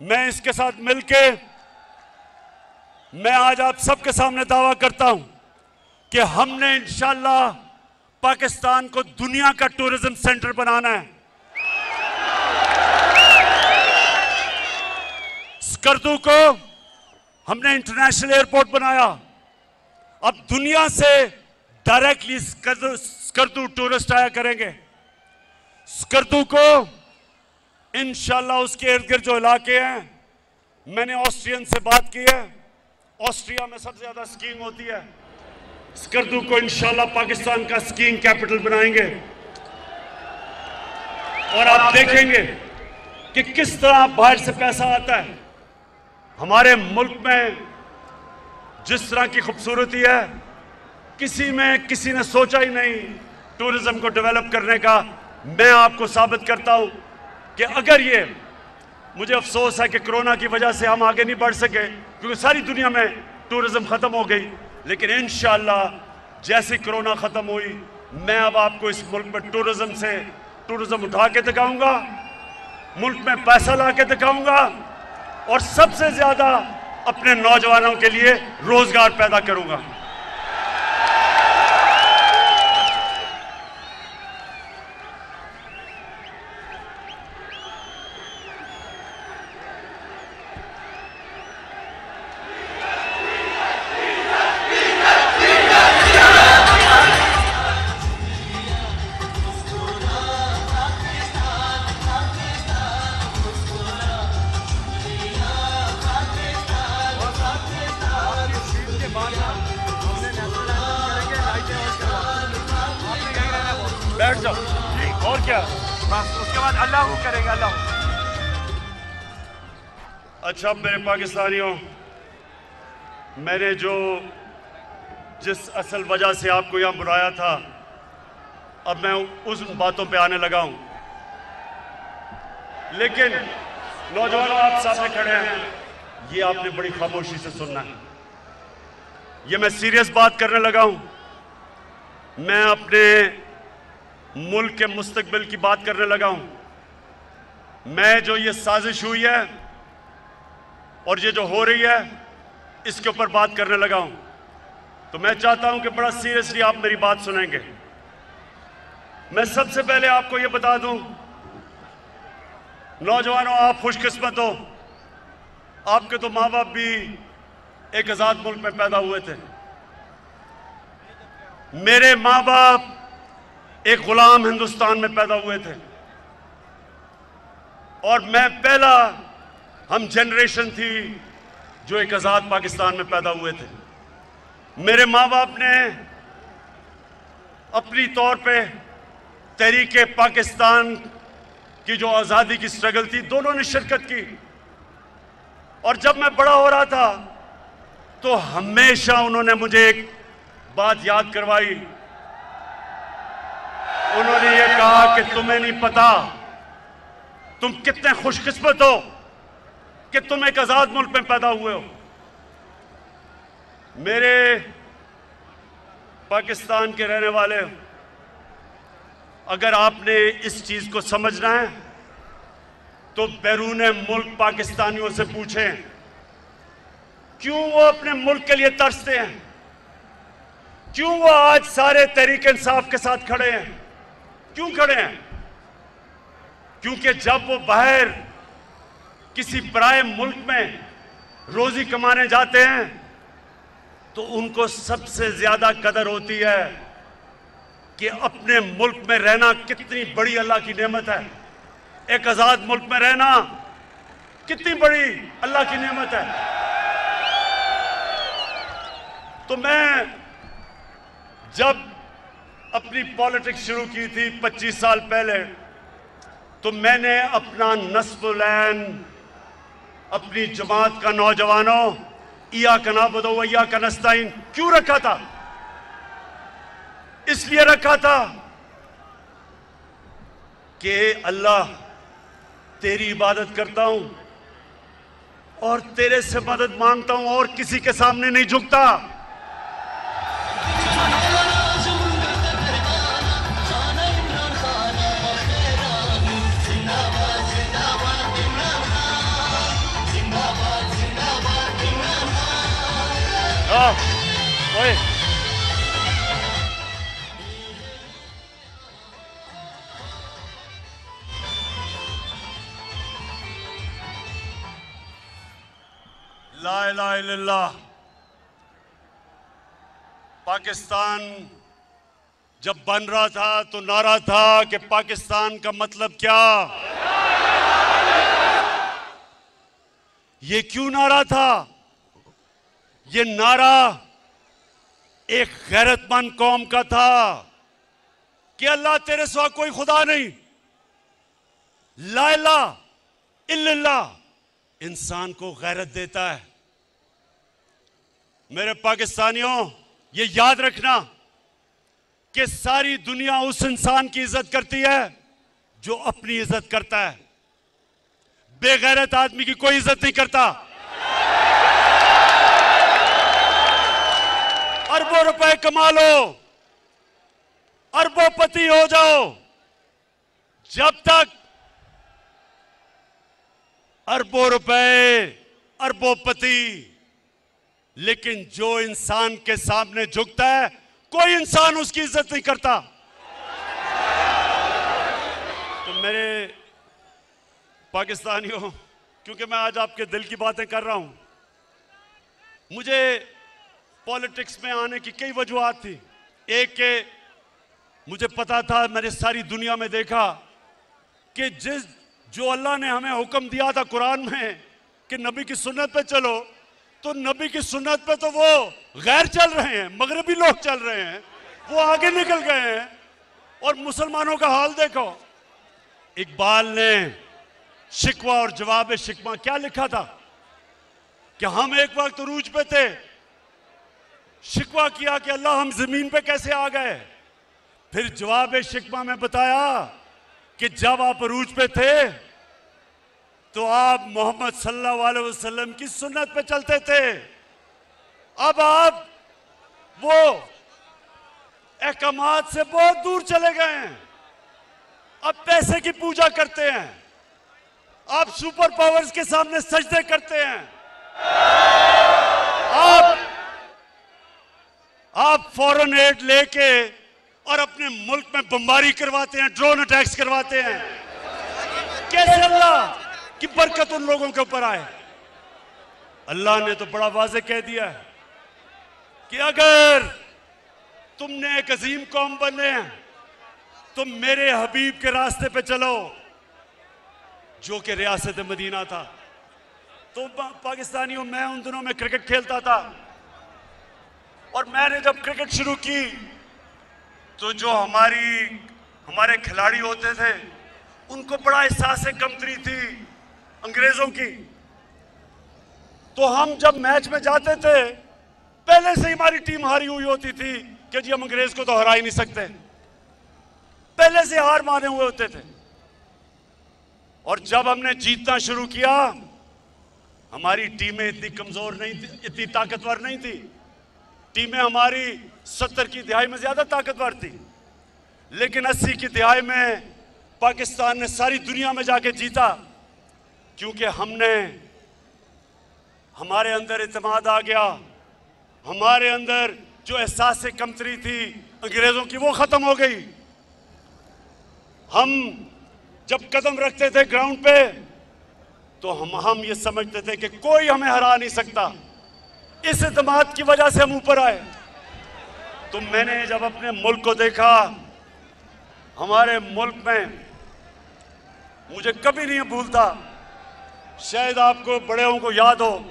मैं इसके साथ मिलके मैं आज आप सबके सामने दावा करता हूं कि हमने इंशाअल्लाह पाकिस्तान को दुनिया का टूरिज्म सेंटर बनाना है। स्कर्दू को हमने इंटरनेशनल एयरपोर्ट बनाया, अब दुनिया से डायरेक्टली स्कर्दू टूरिस्ट आया करेंगे। स्कर्दू को इंशाअल्लाह उसके इर्द गिर्द जो इलाके हैं, मैंने ऑस्ट्रियन से बात की है, ऑस्ट्रिया में सबसे ज्यादा स्कीइंग होती है, स्कर्दू को इंशाअल्लाह पाकिस्तान का स्कीइंग कैपिटल बनाएंगे। और आप देखेंगे कि किस तरह बाहर से पैसा आता है। हमारे मुल्क में जिस तरह की खूबसूरती है, किसी ने सोचा ही नहीं टूरिज्म को डेवलप करने का। मैं आपको साबित करता हूं कि अगर ये, मुझे अफसोस है कि कोरोना की वजह से हम आगे नहीं बढ़ सके, क्योंकि सारी दुनिया में टूरिज्म खत्म हो गई, लेकिन इंशाअल्लाह जैसे कोरोना खत्म हुई, मैं अब आपको इस मुल्क में टूरिज्म उठा के दिखाऊंगा, मुल्क में पैसा ला के दिखाऊंगा, और सबसे ज्यादा अपने नौजवानों के लिए रोजगार पैदा करूंगा। बैठ जाओ, और क्या, बस उसके बाद अल्लाह करेगा, अल्लाह। अच्छा मेरे पाकिस्तानियों, मैंने जिस असल वजह से आपको यहां बुलाया था, अब मैं उस बातों पे आने लगा हूं, लेकिन नौजवानों आप सामने खड़े हैं, ये आपने बड़ी खामोशी से सुनना है। ये मैं सीरियस बात करने लगा हूं, मैं अपने मुल्क के मुस्तकबिल की बात करने लगा हूं। मैं जो ये साजिश हुई है और ये जो हो रही है, इसके ऊपर बात करने लगा हूं, तो मैं चाहता हूं कि बड़ा सीरियसली आप मेरी बात सुनेंगे। मैं सबसे पहले आपको ये बता दूं, नौजवानों, आप खुशकिस्मत हो, आपके तो माँ बाप भी एक आजाद मुल्क में पैदा हुए थे। मेरे माँ बाप एक गुलाम हिंदुस्तान में पैदा हुए थे, और मैं पहला हम जनरेशन थी जो एक आजाद पाकिस्तान में पैदा हुए थे। मेरे माँ बाप ने अपनी तौर पे तहरीके पाकिस्तान की जो आज़ादी की स्ट्रगल थी, दोनों ने शिरकत की। और जब मैं बड़ा हो रहा था तो हमेशा उन्होंने मुझे एक बात याद करवाई। उन्होंने ये कहा कि तुम्हें नहीं पता तुम कितने खुशकिस्मत हो कि तुम एक आजाद मुल्क में पैदा हुए हो। मेरे पाकिस्तान के रहने वाले, अगर आपने इस चीज को समझना है तो बैरून मुल्क पाकिस्तानियों से पूछें क्यों वो अपने मुल्क के लिए तरसते हैं, क्यों वो आज सारे तहरीक इंसाफ के साथ खड़े हैं, क्यों खड़े हैं? क्योंकि जब वो बाहर किसी पराए मुल्क में रोजी कमाने जाते हैं तो उनको सबसे ज्यादा कदर होती है कि अपने मुल्क में रहना कितनी बड़ी अल्लाह की नेमत है। एक आजाद मुल्क में रहना कितनी बड़ी अल्लाह की नेमत है। तो मैं जब अपनी पॉलिटिक्स शुरू की थी 25 साल पहले, तो मैंने अपना नस्बुलैन अपनी जमात का नौजवानों इया का नाबुदु व इया का नस्ताइन क्यों रखा था? इसलिए रखा था कि अल्लाह तेरी इबादत करता हूं और तेरे से मदद मांगता हूं और किसी के सामने नहीं झुकता। ओए ला इलाहा इल्लल्लाह। पाकिस्तान जब बन रहा था तो नारा था कि पाकिस्तान का मतलब क्या? ये क्यों नारा था? ये नारा एक गैरतमंद कौम का था कि अल्लाह तेरे सिवा कोई खुदा नहीं, ला इलाहा इल्लल्लाह इंसान को गैरत देता है। मेरे पाकिस्तानियों, ये याद रखना कि सारी दुनिया उस इंसान की इज्जत करती है जो अपनी इज्जत करता है। बेगैरत आदमी की कोई इज्जत नहीं करता। अरबों रुपए कमा लो, अरबोपति हो जाओ, जब तक अरबों रुपए, अरबोपति, लेकिन जो इंसान के सामने झुकता है कोई इंसान उसकी इज्जत नहीं करता। तो मेरे पाकिस्तानियों, क्योंकि मैं आज आपके दिल की बातें कर रहा हूं, मुझे पॉलिटिक्स में आने की कई वजूहात थी। एक के मुझे पता था, मैंने सारी दुनिया में देखा कि जो अल्लाह ने हमें हुक्म दिया था कुरान में कि नबी की सुन्नत पे चलो, तो नबी की सुन्नत पे तो वो गैर चल रहे हैं, मगरबी लोग चल रहे हैं, वो आगे निकल गए हैं। और मुसलमानों का हाल देखो। इकबाल ने शिकवा और जवाब शिकवा क्या लिखा था कि हम एक वक्त उरूज पे थे, शिकवा किया कि अल्लाह हम जमीन पे कैसे आ गए। फिर जवाब शिकवा में बताया कि जब आप उरूज पे थे तो आप मोहम्मद सल्लल्लाहु अलैहि वसल्लम की सुन्नत पे चलते थे। अब आप वो अहकामात से बहुत दूर चले गए हैं, अब पैसे की पूजा करते हैं, आप सुपर पावर्स के सामने सजदे करते हैं, आप फॉरेन एड लेके और अपने मुल्क में बमबारी करवाते हैं, ड्रोन अटैक्स करवाते हैं। कैसे अल्लाह की बरकत उन लोगों के ऊपर आए? अल्लाह ने तो बड़ा वाज़ेह कह दिया है कि अगर तुमने एक अजीम कौम बनने हैं तो मेरे हबीब के रास्ते पे चलो, जो कि रियासत मदीना था। तो पाकिस्तानियों, मैं उन दिनों में क्रिकेट खेलता था और मैंने जब क्रिकेट शुरू की तो जो हमारे खिलाड़ी होते थे उनको बड़ा एहसास कमतरी थी अंग्रेजों की। तो हम जब मैच में जाते थे पहले से ही हमारी टीम हारी हुई होती थी कि जी हम अंग्रेज को तो हरा ही नहीं सकते, पहले से हार माने हुए होते थे। और जब हमने जीतना शुरू किया हमारी टीमें इतनी कमजोर नहीं थी, इतनी ताकतवर नहीं थी। टीमें हमारी 70 की दहाई में ज्यादा ताकतवर थी, लेकिन 80 की दहाई में पाकिस्तान ने सारी दुनिया में जाके जीता, क्योंकि हमारे अंदर इत्मीनान आ गया, हमारे अंदर जो एहसास से कमतरी थी अंग्रेजों की वो खत्म हो गई। हम जब कदम रखते थे ग्राउंड पे तो हम ये समझते थे कि कोई हमें हरा नहीं सकता। इस इत्मीनान की वजह से हम ऊपर आए। तो मैंने जब अपने मुल्क को देखा, हमारे मुल्क में मुझे कभी नहीं भूलता, शायद आपको बड़ेों को याद हो,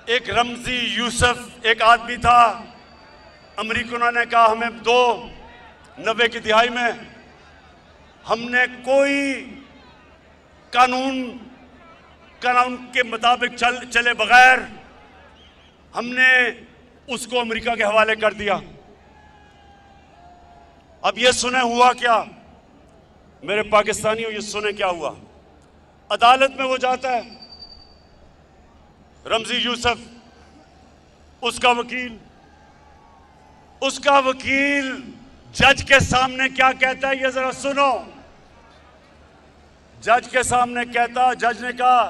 एक रमजी यूसुफ एक आदमी था, अमेरिकनों ने कहा हमें दो 90 की दिहाई में, हमने कोई कानून के मुताबिक चले बगैर हमने उसको अमेरिका के हवाले कर दिया। अब ये सुने हुआ क्या, मेरे पाकिस्तानियों, ये सुने क्या हुआ। अदालत में वो जाता है, रमजी यूसुफ, उसका वकील जज के सामने क्या कहता है ये जरा सुनो। जज के सामने कहता, जज ने कहा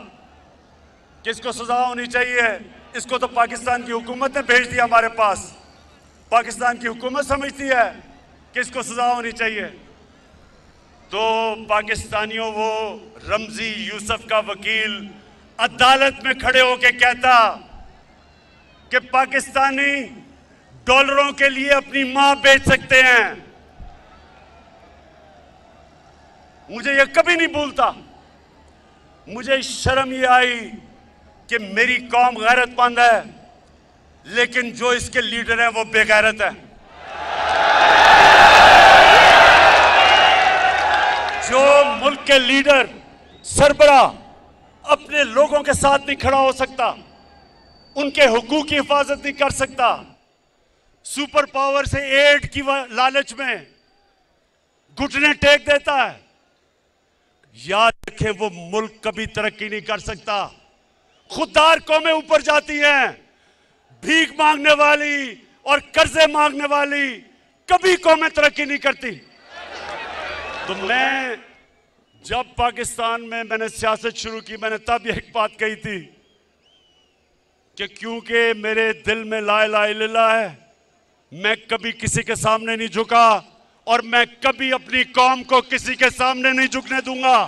किसको सजा होनी चाहिए, इसको तो पाकिस्तान की हुकूमत ने भेज दिया हमारे पास, पाकिस्तान की हुकूमत समझती है किसको सजा होनी चाहिए। तो पाकिस्तानियों वो रमजी यूसुफ का वकील अदालत में खड़े होकर कहता कि पाकिस्तानी डॉलरों के लिए अपनी मां बेच सकते हैं। मुझे ये कभी नहीं भूलता, मुझे शर्म ये आई कि मेरी कौम गैरतमंद है, लेकिन जो इसके लीडर हैं वो बेगैरत है। जो मुल्क के लीडर सरबरा अपने लोगों के साथ नहीं खड़ा हो सकता, उनके हुकूक की हिफाजत नहीं कर सकता, सुपर पावर से एड की लालच में घुटने टेक देता है, याद रखें वो मुल्क कभी तरक्की नहीं कर सकता। खुददार कौमें ऊपर जाती हैं, भीख मांगने वाली और कर्जे मांगने वाली कभी कौमें तरक्की नहीं करती। तो मैं जब पाकिस्तान में मैंने सियासत शुरू की, मैंने तब एक बात कही थी कि क्योंकि मेरे दिल में ला इलाहा इल्लल्लाह है, मैं कभी किसी के सामने नहीं झुका और मैं कभी अपनी कौम को किसी के सामने नहीं झुकने दूंगा।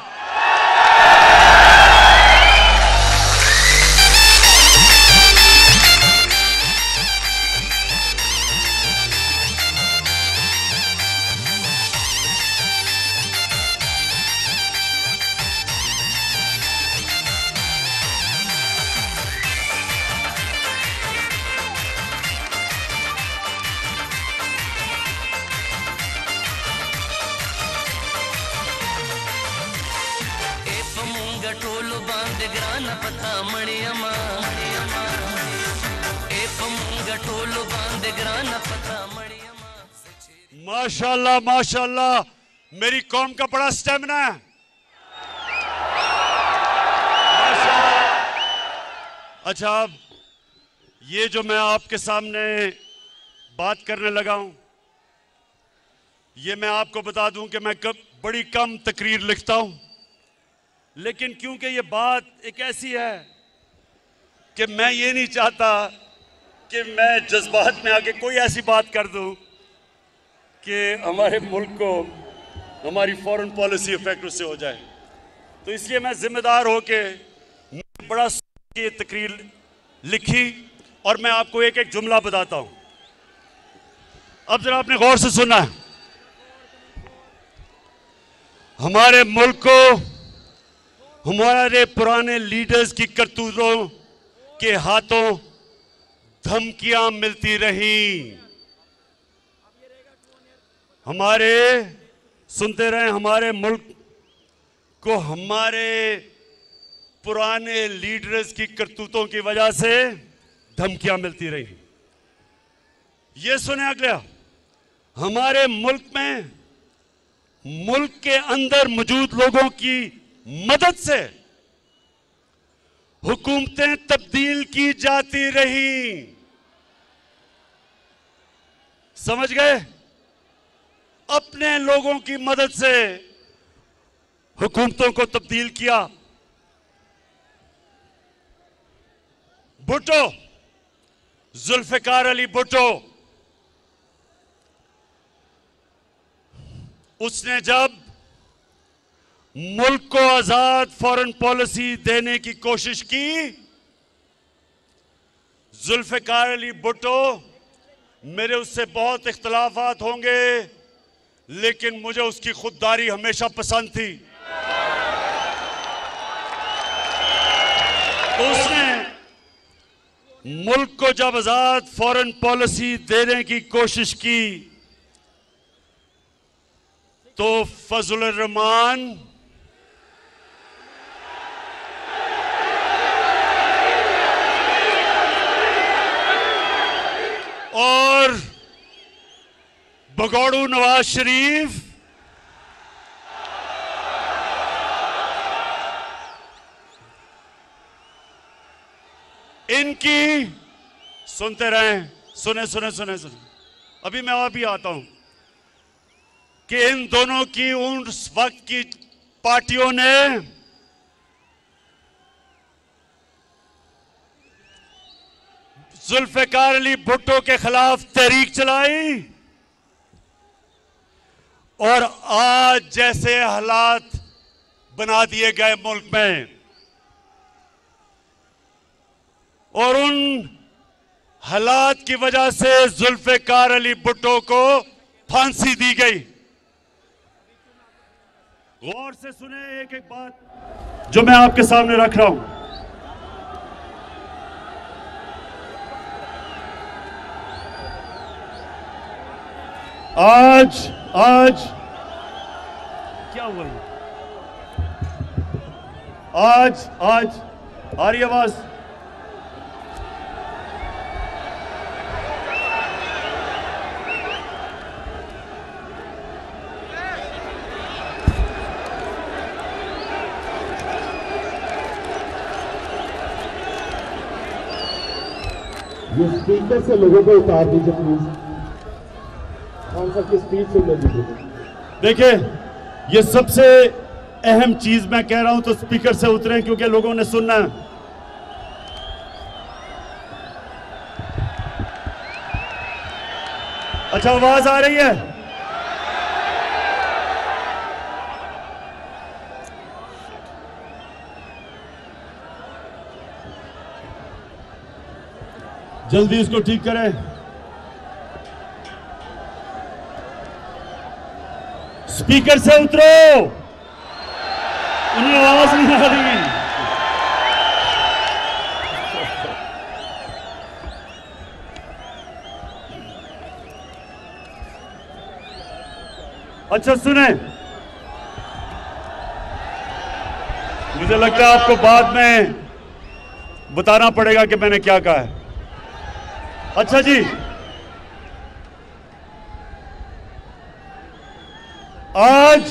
माशाल्लाह माशाल्लाह, मेरी कौम का बड़ा स्टेमिना है। अच्छा, ये जो मैं आपके सामने बात करने लगा हूं, ये मैं आपको बता दूं कि मैं बड़ी कम तकरीर लिखता हूं, लेकिन क्योंकि ये बात एक ऐसी है कि मैं ये नहीं चाहता कि मैं जज्बात में आके कोई ऐसी बात कर दूं कि हमारे मुल्क को हमारी फॉरेन पॉलिसी इफेक्ट उससे हो जाए। तो इसलिए मैं जिम्मेदार होके बड़ा ये तकरीर लिखी और मैं आपको एक एक जुमला बताता हूं। अब जरा आपने गौर से सुना है। हमारे मुल्क को हमारे पुराने लीडर्स की करतूतों के हाथों धमकियां मिलती रहीं। हमारे सुनते रहे, हमारे मुल्क को हमारे पुराने लीडर्स की करतूतों की वजह से धमकियां मिलती रही। ये सुने अगला, हमारे मुल्क में मुल्क के अंदर मौजूद लोगों की मदद से हुकूमतें तब्दील की जाती रही। समझ गए? अपने लोगों की मदद से हुकूमतों को तब्दील किया। भुट्टो, जुल्फिकार अली भुट्टो, उसने जब मुल्क को आजाद फॉरेन पॉलिसी देने की कोशिश की, जुल्फिकार अली भुट्टो, मेरे उससे बहुत इख्तलाफात होंगे लेकिन मुझे उसकी खुददारी हमेशा पसंद थी। उसने मुल्क को जब आजाद फॉरेन पॉलिसी देने की कोशिश की तो फजल रहमान और भगोड़ू नवाज शरीफ इनकी सुनते रहें, सुने सुने सुने सुने, अभी मैं और भी आता हूं कि इन दोनों की उस वक्त की पार्टियों ने जुल्फिकार अली भुट्टो के खिलाफ तहरीक चलाई और आज जैसे हालात बना दिए गए मुल्क में और उन हालात की वजह से जुल्फिकार अली भुट्टो को फांसी दी गई। गौर से सुने एक एक बात जो मैं आपके सामने रख रहा हूं। आज क्या हुआ? आज आ रही आवाज? ये स्पीकर से लोगों को उतार दीजिए प्लीज। खान साहब की स्पीच सुनने दीजिए। देखिए, ये सबसे अहम चीज मैं कह रहा हूं तो स्पीकर से उतरे क्योंकि लोगों ने सुनना है। अच्छा, आवाज आ रही है? जल्दी इसको ठीक करें। स्पीकर से उतरो, उन्हें आवाज नहीं आ रही। अच्छा सुने, मुझे लगता है आपको बाद में बताना पड़ेगा कि मैंने क्या कहा है। अच्छा जी, आज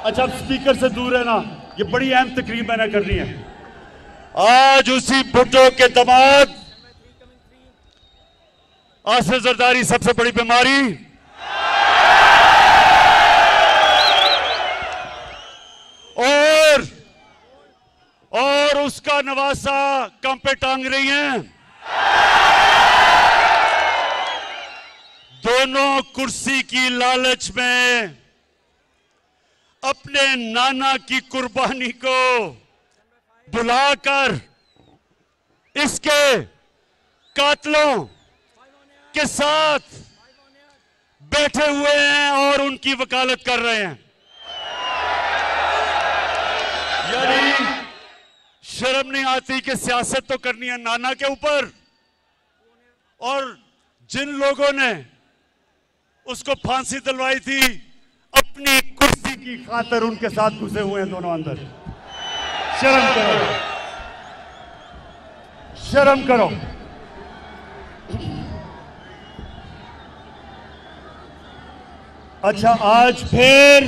अच्छा, अब स्पीकर से दूर है ना, ये बड़ी अहम तकरीब मैंने करनी है। आज उसी भुट्टो के दामाद आसिफ जरदारी सबसे बड़ी बीमारी और उसका नवासा कम पे टांग रही हैं। दोनों कुर्सी की लालच में अपने नाना की कुर्बानी को भुलाकर इसके कातलों के साथ बैठे हुए हैं और उनकी वकालत कर रहे हैं। यानी शर्म नहीं आती कि सियासत तो करनी है नाना के ऊपर और जिन लोगों ने उसको फांसी दिलवाई थी, अपनी कुर्सी की खातिर उनके साथ घुसे हुए हैं दोनों अंदर। शर्म करो, शर्म करो। अच्छा, आज फिर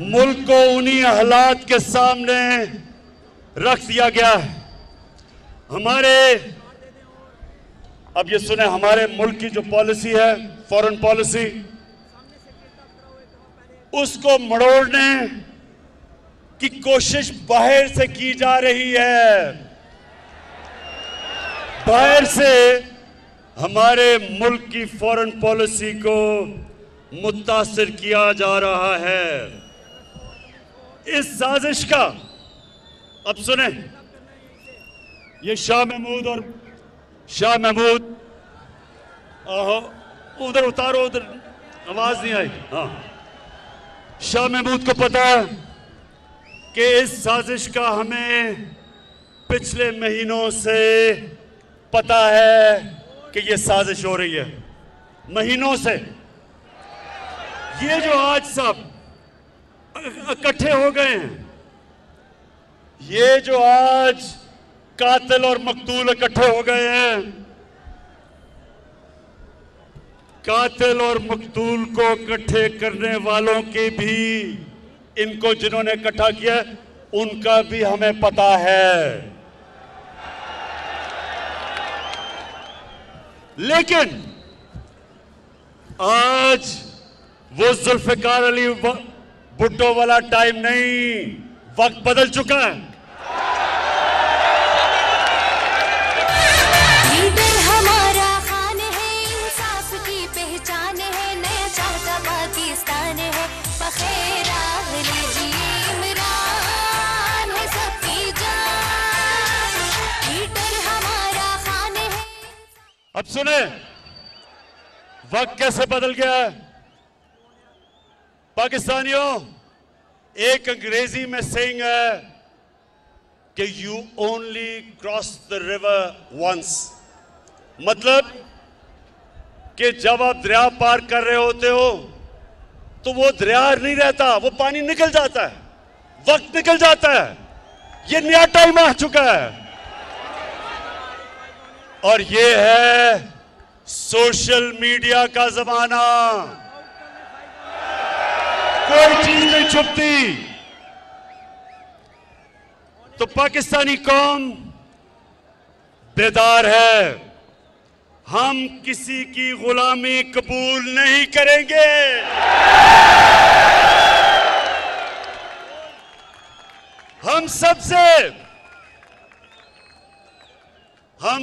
मुल्क को उन्हीं हालात के सामने रख दिया गया है। अब ये सुने, हमारे मुल्क की जो पॉलिसी है, फॉरेन पॉलिसी, उसको मड़ोड़ने की कोशिश बाहर से की जा रही है। बाहर से हमारे मुल्क की फॉरेन पॉलिसी को मुतासिर किया जा रहा है। इस साजिश का, अब सुने, ये शाह महमूद, आहो उधर उतारो, उधर आवाज नहीं आई। हाँ, शाह महमूद को पता है कि इस साजिश का हमें पिछले महीनों से पता है कि ये साजिश हो रही है, महीनों से। ये जो आज सब इकट्ठे हो गए हैं, ये जो आज कातिल और मकतूल इकट्ठे हो गए हैं, कातिल और मकतूल को इकट्ठे करने वालों की भी, इनको जिन्होंने इकट्ठा किया उनका भी हमें पता है। लेकिन आज वो जुल्फिकार अली भुट्टो वाला टाइम नहीं, वक्त बदल चुका है। लीडर हमारा खान है, इंसाफ की पहचान है, नया चाहता पाकिस्तान है, बखेरा लीजिए इमरान है सबकी जान, लीडर हमारा खान है। अब सुने, वक्त कैसे बदल गया है। पाकिस्तानियों, एक अंग्रेजी में सेइंग है कि you only cross the river once, मतलब कि जब आप दरिया पार कर रहे होते हो तो वो दरिया नहीं रहता, वो पानी निकल जाता है, वक्त निकल जाता है। ये नया टाइम आ चुका है और ये है सोशल मीडिया का जमाना। कोई चीज नहीं छुपती। तो पाकिस्तानी कौम बेदार है। हम किसी की गुलामी कबूल नहीं करेंगे। हम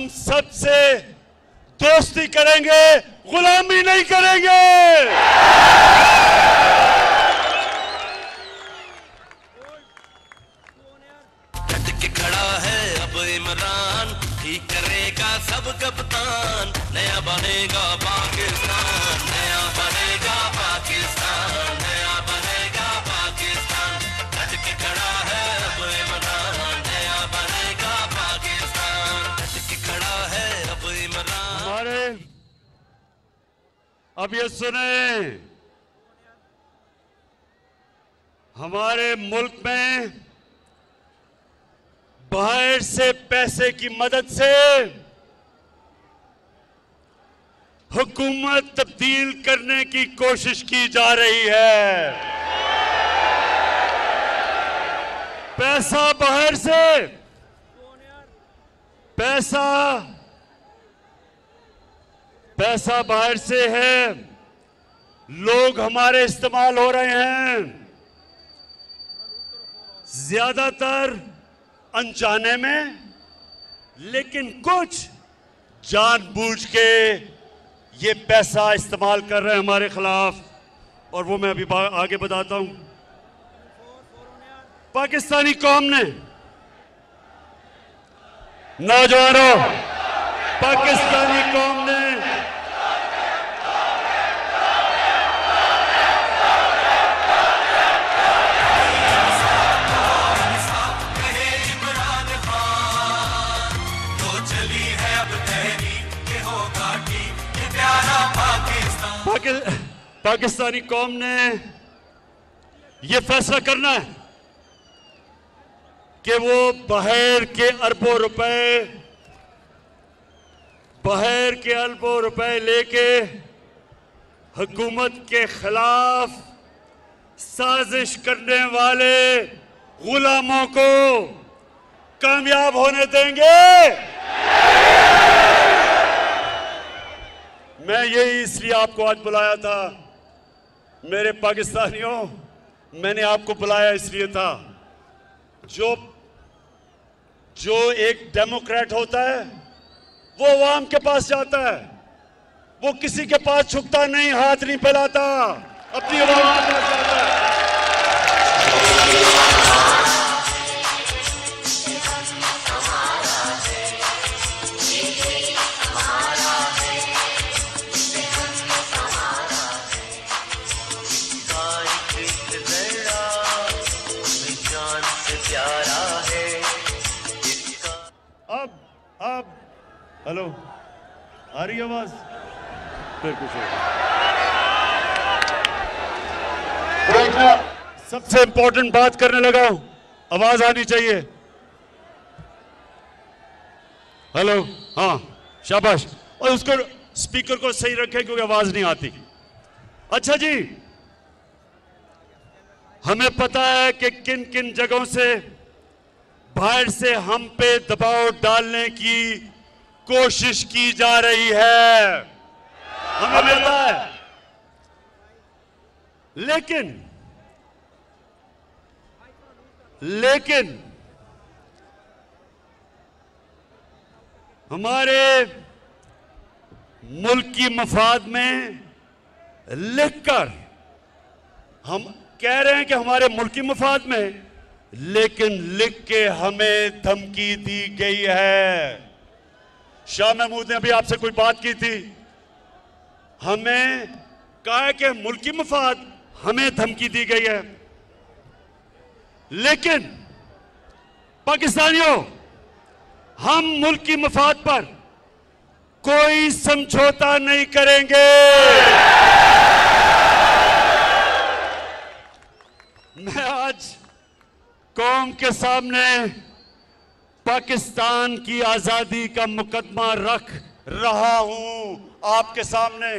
सबसे दोस्ती करेंगे, गुलामी नहीं करेंगे। इमरान ठीक करेगा सब कप्तान, नया बनेगा पाकिस्तान, नया बनेगा पाकिस्तान, नया बनेगा पाकिस्तान, डट के खड़ा है अब इमरान, नया बनेगा पाकिस्तान, डट के खड़ा है अब इमरान। अब ये सुने, हमारे मुल्क में बाहर से पैसे की मदद से हुकूमत तब्दील करने की कोशिश की जा रही है। पैसा बाहर से, पैसा बाहर से है, लोग हमारे इस्तेमाल हो रहे हैं, ज्यादातर अनजाने में, लेकिन कुछ जानबूझ के ये पैसा इस्तेमाल कर रहे हैं हमारे खिलाफ। और वो मैं अभी आगे बताता हूं। पाकिस्तानी कौम ने, नौजवानों, पाकिस्तानी कौम ने चली है अब तहरीक के होगा ठीक पाकिस्तानी कौम ने यह फैसला करना है कि वो बाहर के अरबों रुपए लेके हुकूमत के खिलाफ साजिश करने वाले गुलामों को कामयाब होने देंगे। मैं यही इसलिए आपको आज बुलाया था मेरे पाकिस्तानियों, मैंने आपको बुलाया इसलिए था, जो एक डेमोक्रेट होता है वो अवाम के पास जाता है, वो किसी के पास झुकता नहीं, हाथ नहीं फैलाता, अपनी अवाम के पास जाता है। अब हेलो, आ रही आवाज? फिर कुछ सबसे इंपॉर्टेंट बात करने लगा हूं, आवाज आनी चाहिए। हेलो, हाँ शाबाश, और उसको स्पीकर को सही रखें क्योंकि आवाज नहीं आती। अच्छा जी, हमें पता है कि किन किन जगहों से बाहर से हम पे दबाव डालने की कोशिश की जा रही है, हमें पता है। लेकिन हमारे मुल्क की मफाद में लिखकर हम कह रहे हैं कि हमारे मुल्क की मफाद में, लेकिन लिख के हमें धमकी दी गई है। शाह महमूद ने अभी आपसे कोई बात की थी, हमें कहा है कि मुल्क की मफाद, हमें धमकी दी गई है। लेकिन पाकिस्तानियों, हम मुल्क की मफाद पर कोई समझौता नहीं करेंगे। मैं आज कौम के सामने पाकिस्तान की आजादी का मुकदमा रख रहा हूं, आपके सामने।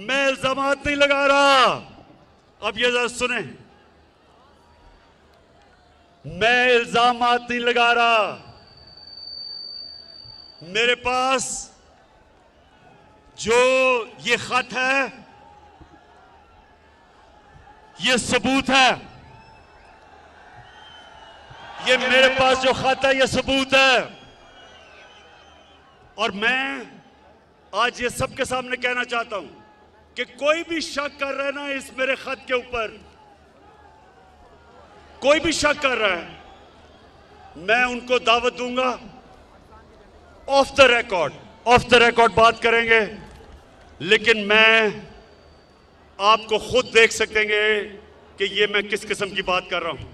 मैं इल्जामात नहीं लगा रहा, अब ये जरा सुने, मैं इल्जामात नहीं लगा रहा। मेरे पास जो ये खत है, ये सबूत है, ये मेरे पास जो खत है ये सबूत है। और मैं आज ये सबके सामने कहना चाहता हूं कि कोई भी शक कर रहा है ना इस मेरे खत के ऊपर, कोई भी शक कर रहा है, मैं उनको दावत दूंगा, ऑफ द रिकॉर्ड बात करेंगे। लेकिन मैं आपको खुद देख सकेंगे कि ये मैं किस किस्म की बात कर रहा हूं।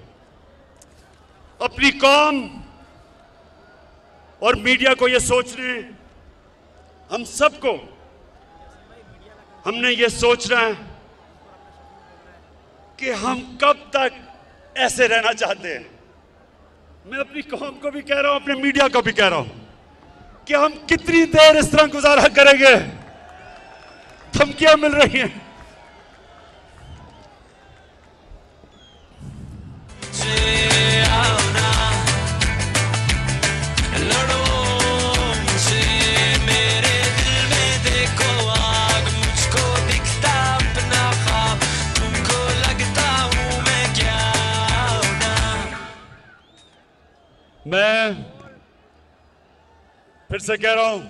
अपनी कौम और मीडिया को ये सोचने, हम सबको, हमने ये सोचना है कि हम कब तक ऐसे रहना चाहते हैं। मैं अपनी कौम को भी कह रहा हूं, अपने मीडिया को भी कह रहा हूं कि हम कितनी देर इस तरह गुजारा करेंगे। धमकियां मिल रही हैं, मैं फिर से कह रहा हूं,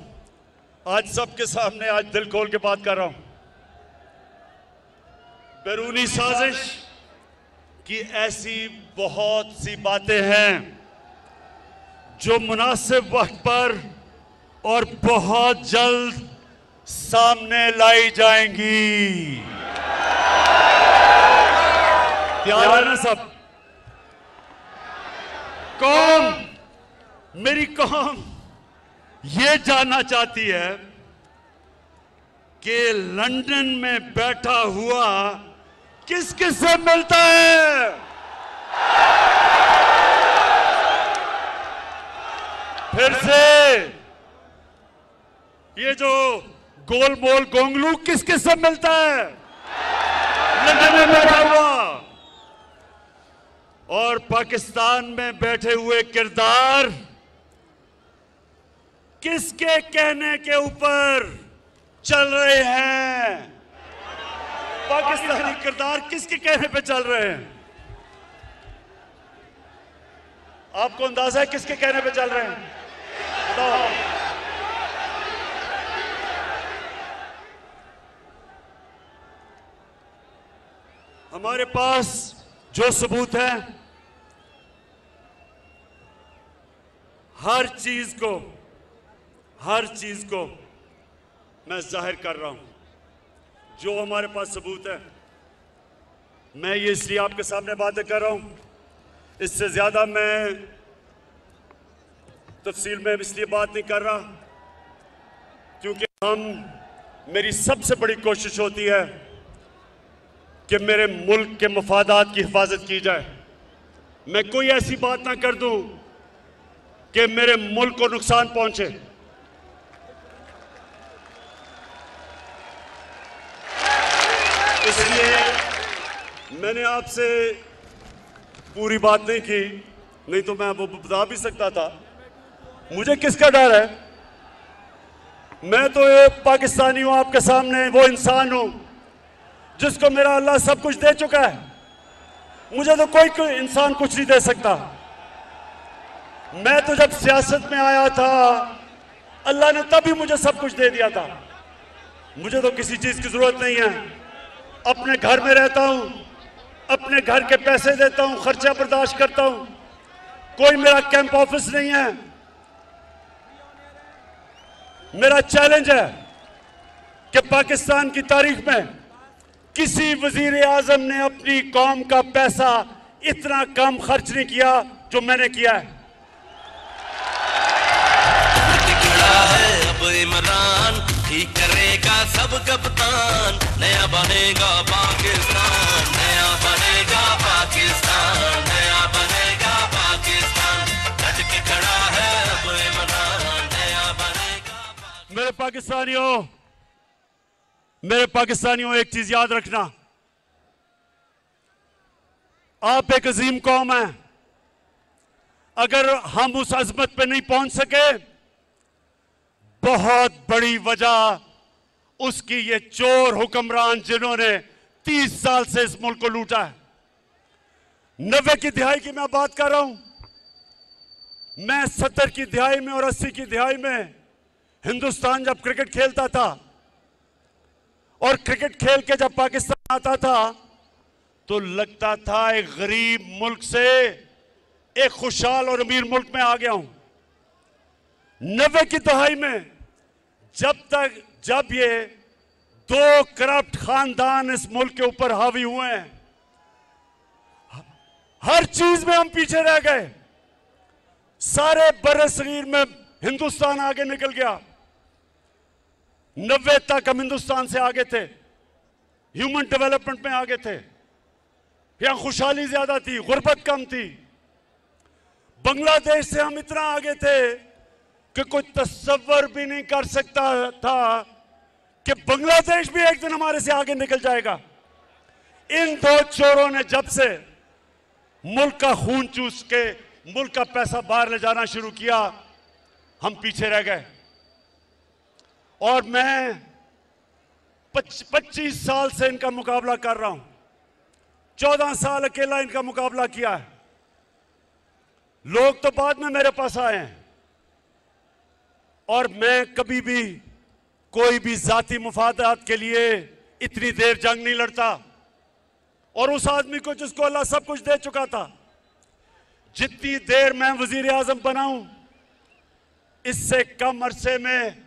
आज सबके सामने आज दिल खोल के बात कर रहा हूं। बैरूनी साजिश की ऐसी बहुत सी बातें हैं जो मुनासिब वक्त पर और बहुत जल्द सामने लाई जाएंगी। तैयार है ना सब? कौम, मेरी कौम ये जानना चाहती है कि लंदन में बैठा हुआ किस किस से मिलता है? फिर से ये जो गोल मोल गोंगलू किस किस से मिलता है? लंदन में बैठा हुआ। और पाकिस्तान में बैठे हुए किरदार किसके कहने के ऊपर चल रहे हैं? पाकिस्तानी किरदार किसके कहने पे चल रहे हैं? आपको अंदाजा है किसके कहने पे चल रहे हैं? बताओ। हमारे पास जो सबूत है, हर चीज को मैं जाहिर कर रहा हूं। जो हमारे पास सबूत है, मैं ये इसलिए आपके सामने बातें कर रहा हूं। इससे ज्यादा मैं तफसील में इसलिए बात नहीं कर रहा क्योंकि मेरी सबसे बड़ी कोशिश होती है कि मेरे मुल्क के मफादात की हिफाजत की जाए। मैं कोई ऐसी बात ना कर दूं कि मेरे मुल्क को नुकसान पहुंचे। इसलिए मैंने आपसे पूरी बात नहीं की, नहीं तो मैं वो बता भी सकता था। मुझे किसका डर है? मैं तो एक पाकिस्तानी हूं, आपके सामने वो इंसान हूं जिसको मेरा अल्लाह सब कुछ दे चुका है। मुझे तो कोई इंसान कुछ नहीं दे सकता। मैं तो जब सियासत में आया था, अल्लाह ने तभी मुझे सब कुछ दे दिया था। मुझे तो किसी चीज की जरूरत नहीं है। अपने घर में रहता हूं, अपने घर के पैसे देता हूं, खर्चा बर्दाश्त करता हूं। कोई मेरा कैंप ऑफिस नहीं है। मेरा चैलेंज है कि पाकिस्तान की तारीख में किसी वजीर आजम ने अपनी कौम का पैसा इतना कम खर्च नहीं किया जो मैंने किया है। अब इमरान ठीक करेगा सब कप्तान, नया बनेगा पाकिस्तान, नया बनेगा पाकिस्तान, नया बनेगा पाकिस्तान। डट के खड़ा है अब इमरान, नया बनेगा। मेरे पाकिस्तानियों एक चीज याद रखना, आप एक अजीम कौम है। अगर हम उस अजमत पे नहीं पहुंच सके, बहुत बड़ी वजह उसकी ये चोर हुक्मरान जिन्होंने 30 साल से इस मुल्क को लूटा है। 90 की दिहाई की मैं बात कर रहा हूं। मैं 70 की दिहाई में और 80 की दिहाई में हिंदुस्तान जब क्रिकेट खेलता था और क्रिकेट खेल के जब पाकिस्तान आता था तो लगता था एक गरीब मुल्क से एक खुशहाल और अमीर मुल्क में आ गया हूं। 90 की दहाई में जब ये 2 करप्ट खानदान इस मुल्क के ऊपर हावी हुए हैं, हर चीज में हम पीछे रह गए। सारे बर्रे-सगीर में हिंदुस्तान आगे निकल गया। 90 तक हम हिंदुस्तान से आगे थे, ह्यूमन डेवलपमेंट में आगे थे। यहां खुशहाली ज्यादा थी, गुर्बत कम थी। बांग्लादेश से हम इतना आगे थे कि कोई तस्वर भी नहीं कर सकता था कि बांग्लादेश भी एक दिन हमारे से आगे निकल जाएगा। इन 2 चोरों ने जब से मुल्क का खून चूस के मुल्क का पैसा बाहर ले जाना शुरू किया, हम पीछे रह गए। और मैं 25 साल से इनका मुकाबला कर रहा हूं। 14 साल अकेला इनका मुकाबला किया है। लोग तो बाद में मेरे पास आए हैं और मैं कभी भी कोई भी जाती मुफादात के लिए इतनी देर जंग नहीं लड़ता। और उस आदमी को जिसको अल्लाह सब कुछ दे चुका था, जितनी देर मैं वजीर आजम बनाऊं, इससे कम अरसे में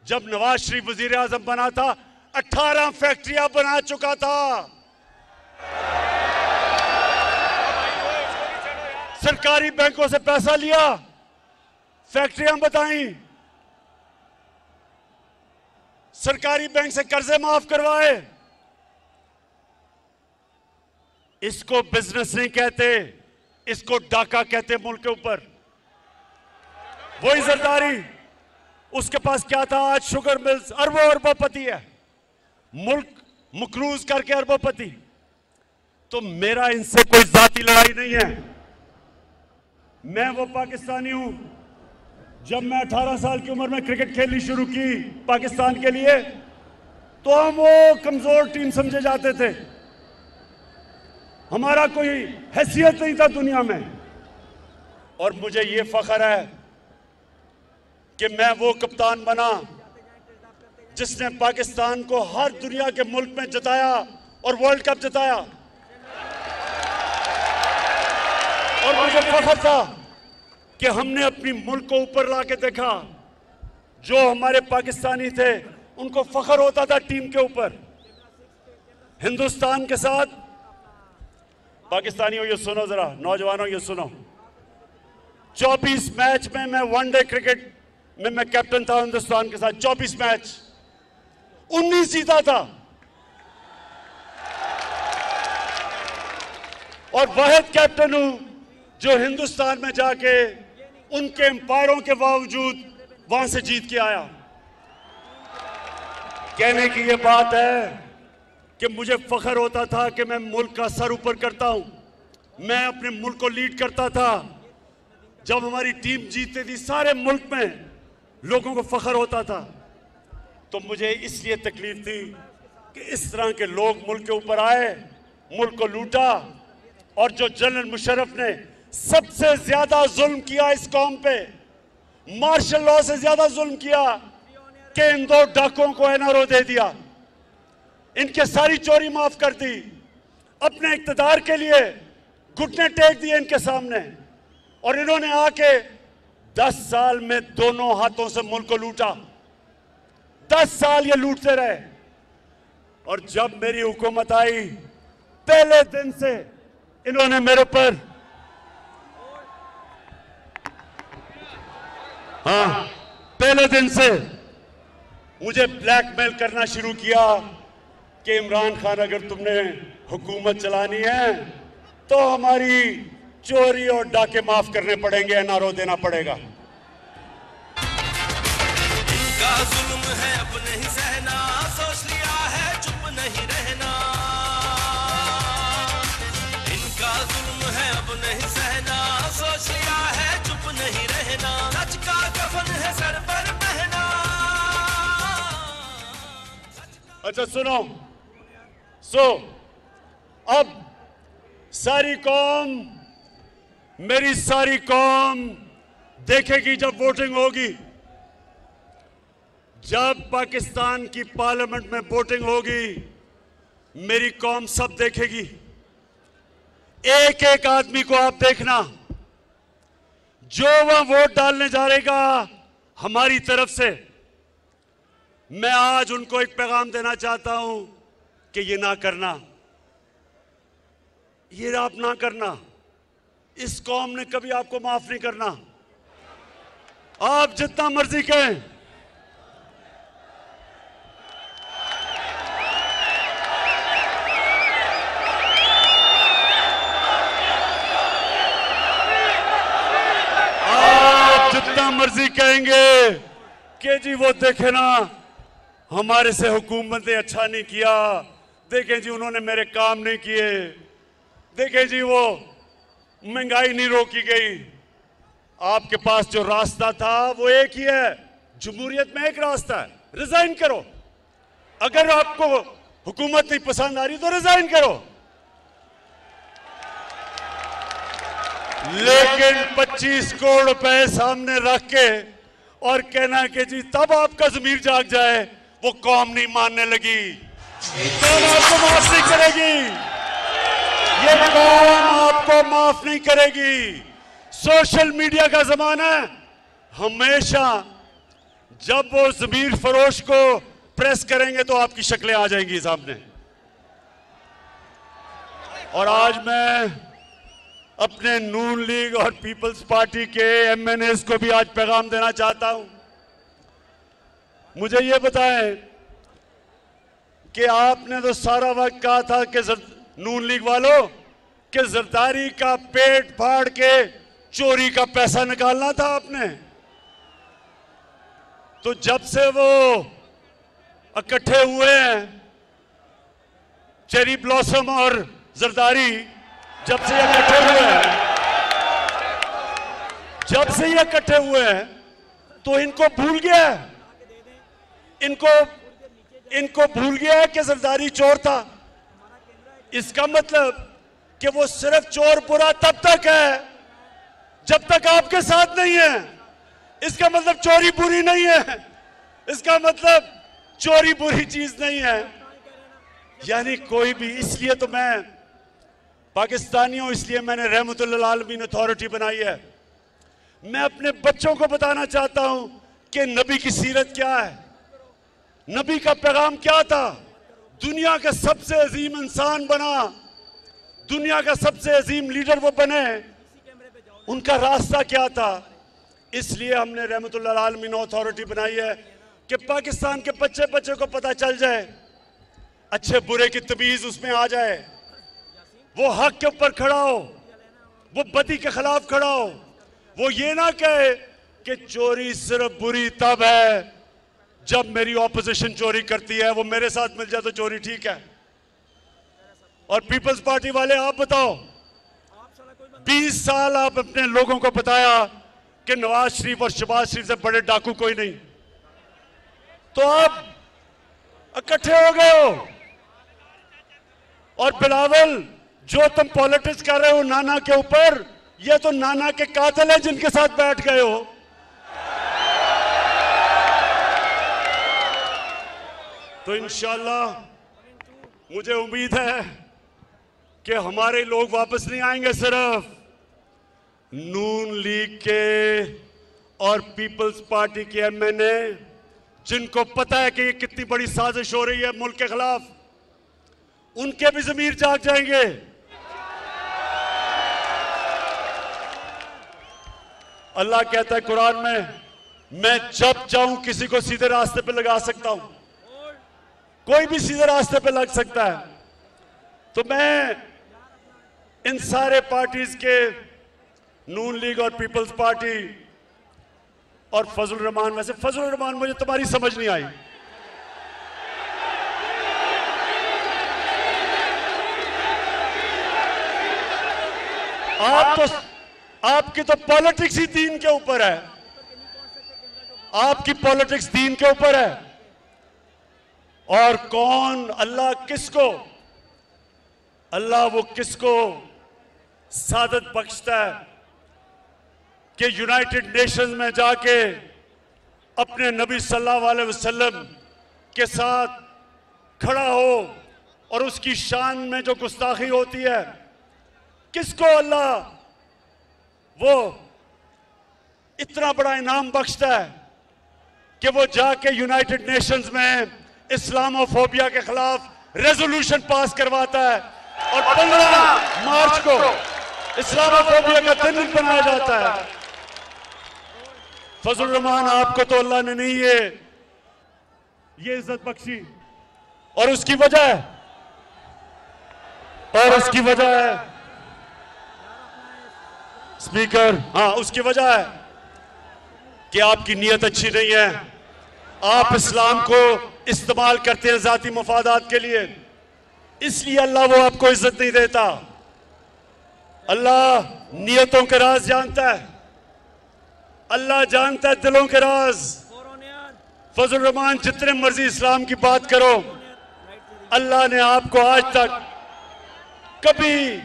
जब नवाज शरीफ वजीर आजम बना था 18 फैक्ट्रियां बना चुका था। सरकारी बैंकों से पैसा लिया, फैक्ट्रियां बताई, सरकारी बैंक से कर्जे माफ करवाए। इसको बिजनेस नहीं कहते, इसको डाका कहते मुल्क के ऊपर। वही जरदारी, उसके पास क्या था, आज शुगर मिल्स अरबों अरबोपति है, मुल्क मकरूज करके अरबोपति। तो मेरा इनसे कोई जाती लड़ाई नहीं है। मैं वो पाकिस्तानी हूं, जब मैं 18 साल की उम्र में क्रिकेट खेलनी शुरू की पाकिस्तान के लिए, तो हम वो कमजोर टीम समझे जाते थे, हमारा कोई हैसियत नहीं था दुनिया में। और मुझे ये फख्र है कि मैं वो कप्तान बना जिसने पाकिस्तान को हर दुनिया के मुल्क में जिताया और वर्ल्ड कप जिताया। और मुझे फख्र था कि हमने अपनी मुल्क को ऊपर लाके देखा। जो हमारे पाकिस्तानी थे उनको फख्र होता था टीम के ऊपर। हिंदुस्तान के साथ, पाकिस्तानियों ये सुनो जरा, नौजवानों ये सुनो, 24 मैच में मैं वनडे क्रिकेट में मैं कैप्टन था हिंदुस्तान के साथ। 24 मैच, 19 जीता था। और वाहिद कैप्टन हूं जो हिंदुस्तान में जाके उनके एम्पायरों के बावजूद वहां से जीत के आया। कहने की ये बात है कि मुझे फख्र होता था कि मैं मुल्क का सर ऊपर करता हूं, मैं अपने मुल्क को लीड करता था। जब हमारी टीम जीतती थी सारे मुल्क में लोगों को फख्र होता था। तो मुझे इसलिए तकलीफ थी कि इस तरह के लोग मुल्क के ऊपर आए, मुल्क को लूटा। और जो जनरल मुशर्रफ ने सबसे ज्यादा जुल्म किया इस कौम पे, मार्शल लॉ से ज्यादा जुल्म किया कि इन 2 डाकुओं को एनआरओ दे दिया, इनके सारी चोरी माफ कर दी, अपने इक्तदार के लिए घुटने टेक दिए इनके सामने। और इन्होंने आके 10 साल में दोनों हाथों से मुल्क को लूटा। 10 साल ये लूटते रहे। और जब मेरी हुकूमत आई, पहले दिन से इन्होंने मेरे पर, पहले दिन से मुझे ब्लैकमेल करना शुरू किया कि इमरान खान, अगर तुमने हुकूमत चलानी है तो हमारी चोरी और डाके माफ करने पड़ेंगे, एनआरओ देना पड़ेगा। इनका जुल्म है अब नहीं सहना, सोच लिया है चुप नहीं रहना। इनका जुल्म है अब नहीं सहना, सोच लिया है चुप नहीं रहना। सच का कफन है सर पर पहना। अच्छा सुनो, अब सारी कौम, मेरी सारी कौम देखेगी जब वोटिंग होगी। जब पाकिस्तान की पार्लियामेंट में वोटिंग होगी, मेरी कौम सब देखेगी। एक एक आदमी को आप देखना, जो वह वोट डालने जा रहेगा हमारी तरफ से। मैं आज उनको एक पैगाम देना चाहता हूं कि ये ना करना, ये आप ना करना। इस कौम ने कभी आपको माफ नहीं करना। आप जितना मर्जी कहें, आप जितना मर्जी कहेंगे कि जी वो देखे ना, हमारे से हुकूमत ने अच्छा नहीं किया, देखें जी उन्होंने मेरे काम नहीं किए, देखें जी वो महंगाई नहीं रोकी गई। आपके पास जो रास्ता था वो एक ही है, जमहूरियत में एक रास्ता है, रिजाइन करो। अगर आपको हुकूमत नहीं पसंद आ रही तो रिजाइन करो। लेकिन 25 करोड़ रुपए सामने रख के और कहना कि जी तब आपका ज़मीर जाग जाए, वो कौम नहीं मानने लगी, कौम आपको माफ नहीं करेगी। ये कौम आपको माफ नहीं करेगी। सोशल मीडिया का जमाना है, हमेशा जब वो ज़मीर फरोश को प्रेस करेंगे तो आपकी शक्लें आ जाएंगी सामने। और आज मैं अपने नून लीग और पीपल्स पार्टी के एमएनएस को भी आज पैगाम देना चाहता हूं। मुझे ये बताएं कि आपने तो सारा वक्त कहा था कि नून लीग वालों कि जरदारी का पेट फाड़ के चोरी का पैसा निकालना था आपने। तो जब से वो इकट्ठे हुए हैं, चेरी ब्लॉसम और जरदारी जब से ये इकट्ठे हुए हैं, तो इनको भूल गया है, इनको भूल गया है कि जरदारी चोर था। इसका मतलब कि वो सिर्फ चोर बुरा तब तक है जब तक आपके साथ नहीं है। इसका मतलब चोरी बुरी नहीं है, इसका मतलब चोरी बुरी चीज नहीं है। यानी कोई भी, इसलिए तो मैं पाकिस्तानी हूं, इसलिए मैंने रहमतुल्लिल आलमीन अथॉरिटी बनाई है। मैं अपने बच्चों को बताना चाहता हूं कि नबी की सीरत क्या है, नबी का पैगाम क्या था, दुनिया का सबसे अजीम इंसान बना, दुनिया का सबसे अजीम लीडर वो बने, उनका रास्ता क्या था। इसलिए हमने रहमतुल्लिल आलमीन अथॉरिटी बनाई है कि पाकिस्तान के बच्चे बच्चे को पता चल जाए, अच्छे बुरे की तमीज उसमें आ जाए, वो हक के ऊपर खड़ा हो, वो बदी के खिलाफ खड़ा हो, वो ये ना कहे कि चोरी सिर्फ बुरी तब है जब मेरी ऑपोजिशन चोरी करती है, वो मेरे साथ मिल जाए तो चोरी ठीक है। और पीपल्स पार्टी वाले आप बताओ, 20 साल आप अपने लोगों को बताया कि नवाज शरीफ और शहबाज शरीफ से बड़े डाकू कोई नहीं, तो आप इकट्ठे हो गए हो। और बिलावल, जो तुम पॉलिटिक्स कर रहे हो नाना के ऊपर, ये तो नाना के कातिल हैं जिनके साथ बैठ गए हो। तो इंशाअल्लाह मुझे उम्मीद है कि हमारे लोग वापस नहीं आएंगे, सिर्फ नून लीग के और पीपल्स पार्टी के एमएनए जिनको पता है कि ये कितनी बड़ी साजिश हो रही है मुल्क के खिलाफ, उनके भी ज़मीर जाग जाएंगे। अल्लाह कहता है कुरान में, मैं जब चाहूं किसी को सीधे रास्ते पे लगा सकता हूं, कोई भी सीधे रास्ते पे लग सकता है। तो मैं इन सारे पार्टीज के, नून लीग और पीपल्स पार्टी और फजल रहमान, वैसे फजल रहमान मुझे तुम्हारी समझ नहीं आई, आपकी तो पॉलिटिक्स ही दीन के ऊपर है, आपकी पॉलिटिक्स दीन के ऊपर है। और कौन, अल्लाह किसको, अल्लाह वो किसको सादत बख्शता है कि यूनाइटेड नेशंस में जाके अपने नबी सल्लल्लाहु अलैहि वसल्लम के साथ खड़ा हो और उसकी शान में जो गुस्ताखी होती है, किसको अल्लाह वो इतना बड़ा इनाम बख्शता है कि वो जाके यूनाइटेड नेशंस में इस्लामोफोबिया के खिलाफ रेजोल्यूशन पास करवाता है और 15 मार्च को इस्लामोफोबिया का दिन बनाया जाता है। फजल रहमान, आपको तो अल्लाह ने नहीं ये इज्जत बख्शी, और उसकी वजह है स्पीकर, हाँ उसकी वजह है कि आपकी नीयत अच्छी नहीं है, आप इस्लाम को इस्तेमाल करते हैं जाती मफादात के लिए, इसलिए अल्लाह वो आपको इज्जत नहीं देता। अल्लाह नीयतों के राज जानता है, अल्लाह जानता है दिलों के राज। फजल रहमान, जितने मर्जी इस्लाम की बात करो, अल्लाह ने आपको आज तक कभी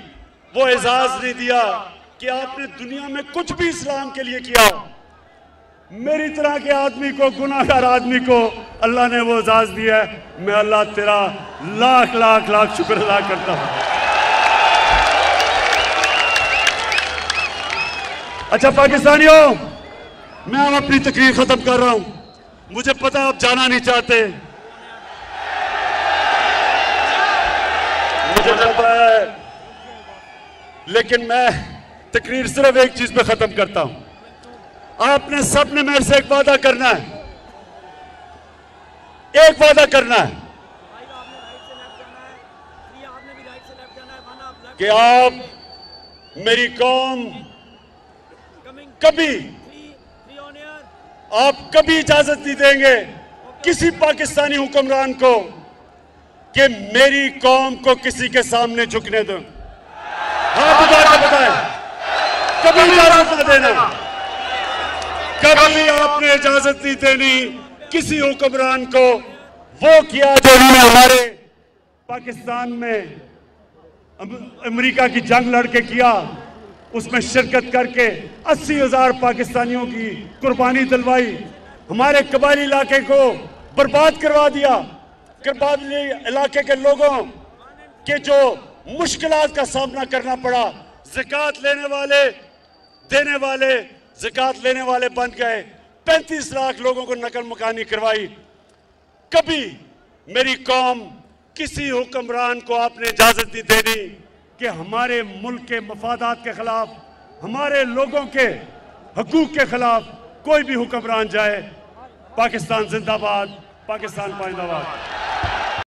वो एजाज नहीं दिया कि आपने दुनिया में कुछ भी इस्लाम के लिए किया। मेरी तरह के आदमी को, गुनाहगार आदमी को अल्लाह ने वो एजाज दिया है। मैं अल्लाह तेरा लाख लाख लाख शुक्र अदा करता हूं। अच्छा पाकिस्तानियों, मैं अब अपनी तकरीर खत्म कर रहा हूं। मुझे पता है आप जाना नहीं चाहते, मुझे पता है, लेकिन मैं तकरीर सिर्फ एक चीज पे खत्म करता हूं। आपने सबने मेरे से एक वादा करना है, एक वादा करना है कि आप मेरी कौम कभी इजाजत नहीं देंगे किसी पाकिस्तानी हुक्मरान को कि मेरी कौम को किसी के सामने झुकने दो। हाँ, बताएं, कभी इजाजत न देना, कभी आपने इजाजत नहीं देनी किसी हुक्मरान को वो किया जो उन्होंने हमारे पाकिस्तान में अमेरिका की जंग लड़के किया, उसमें शिरकत करके 80,000 पाकिस्तानियों की कुर्बानी दिलवाई, हमारे कबायली इलाके को बर्बाद करवा दिया। कबायली इलाके के लोगों के जो मुश्किलात का सामना करना पड़ा, ज़कात देने वाले ज़कात लेने वाले बन गए, 35 लाख लोगों को नकल मकानी करवाई। कभी मेरी कौम किसी हुक्मरान को आपने इजाजत नहीं देनी कि हमारे मुल्क के मफादात के खिलाफ, हमारे लोगों के हकूक के खिलाफ कोई भी हुक्मरान जाए। पाकिस्तान जिंदाबाद, पाकिस्तान पाइंदाबाद।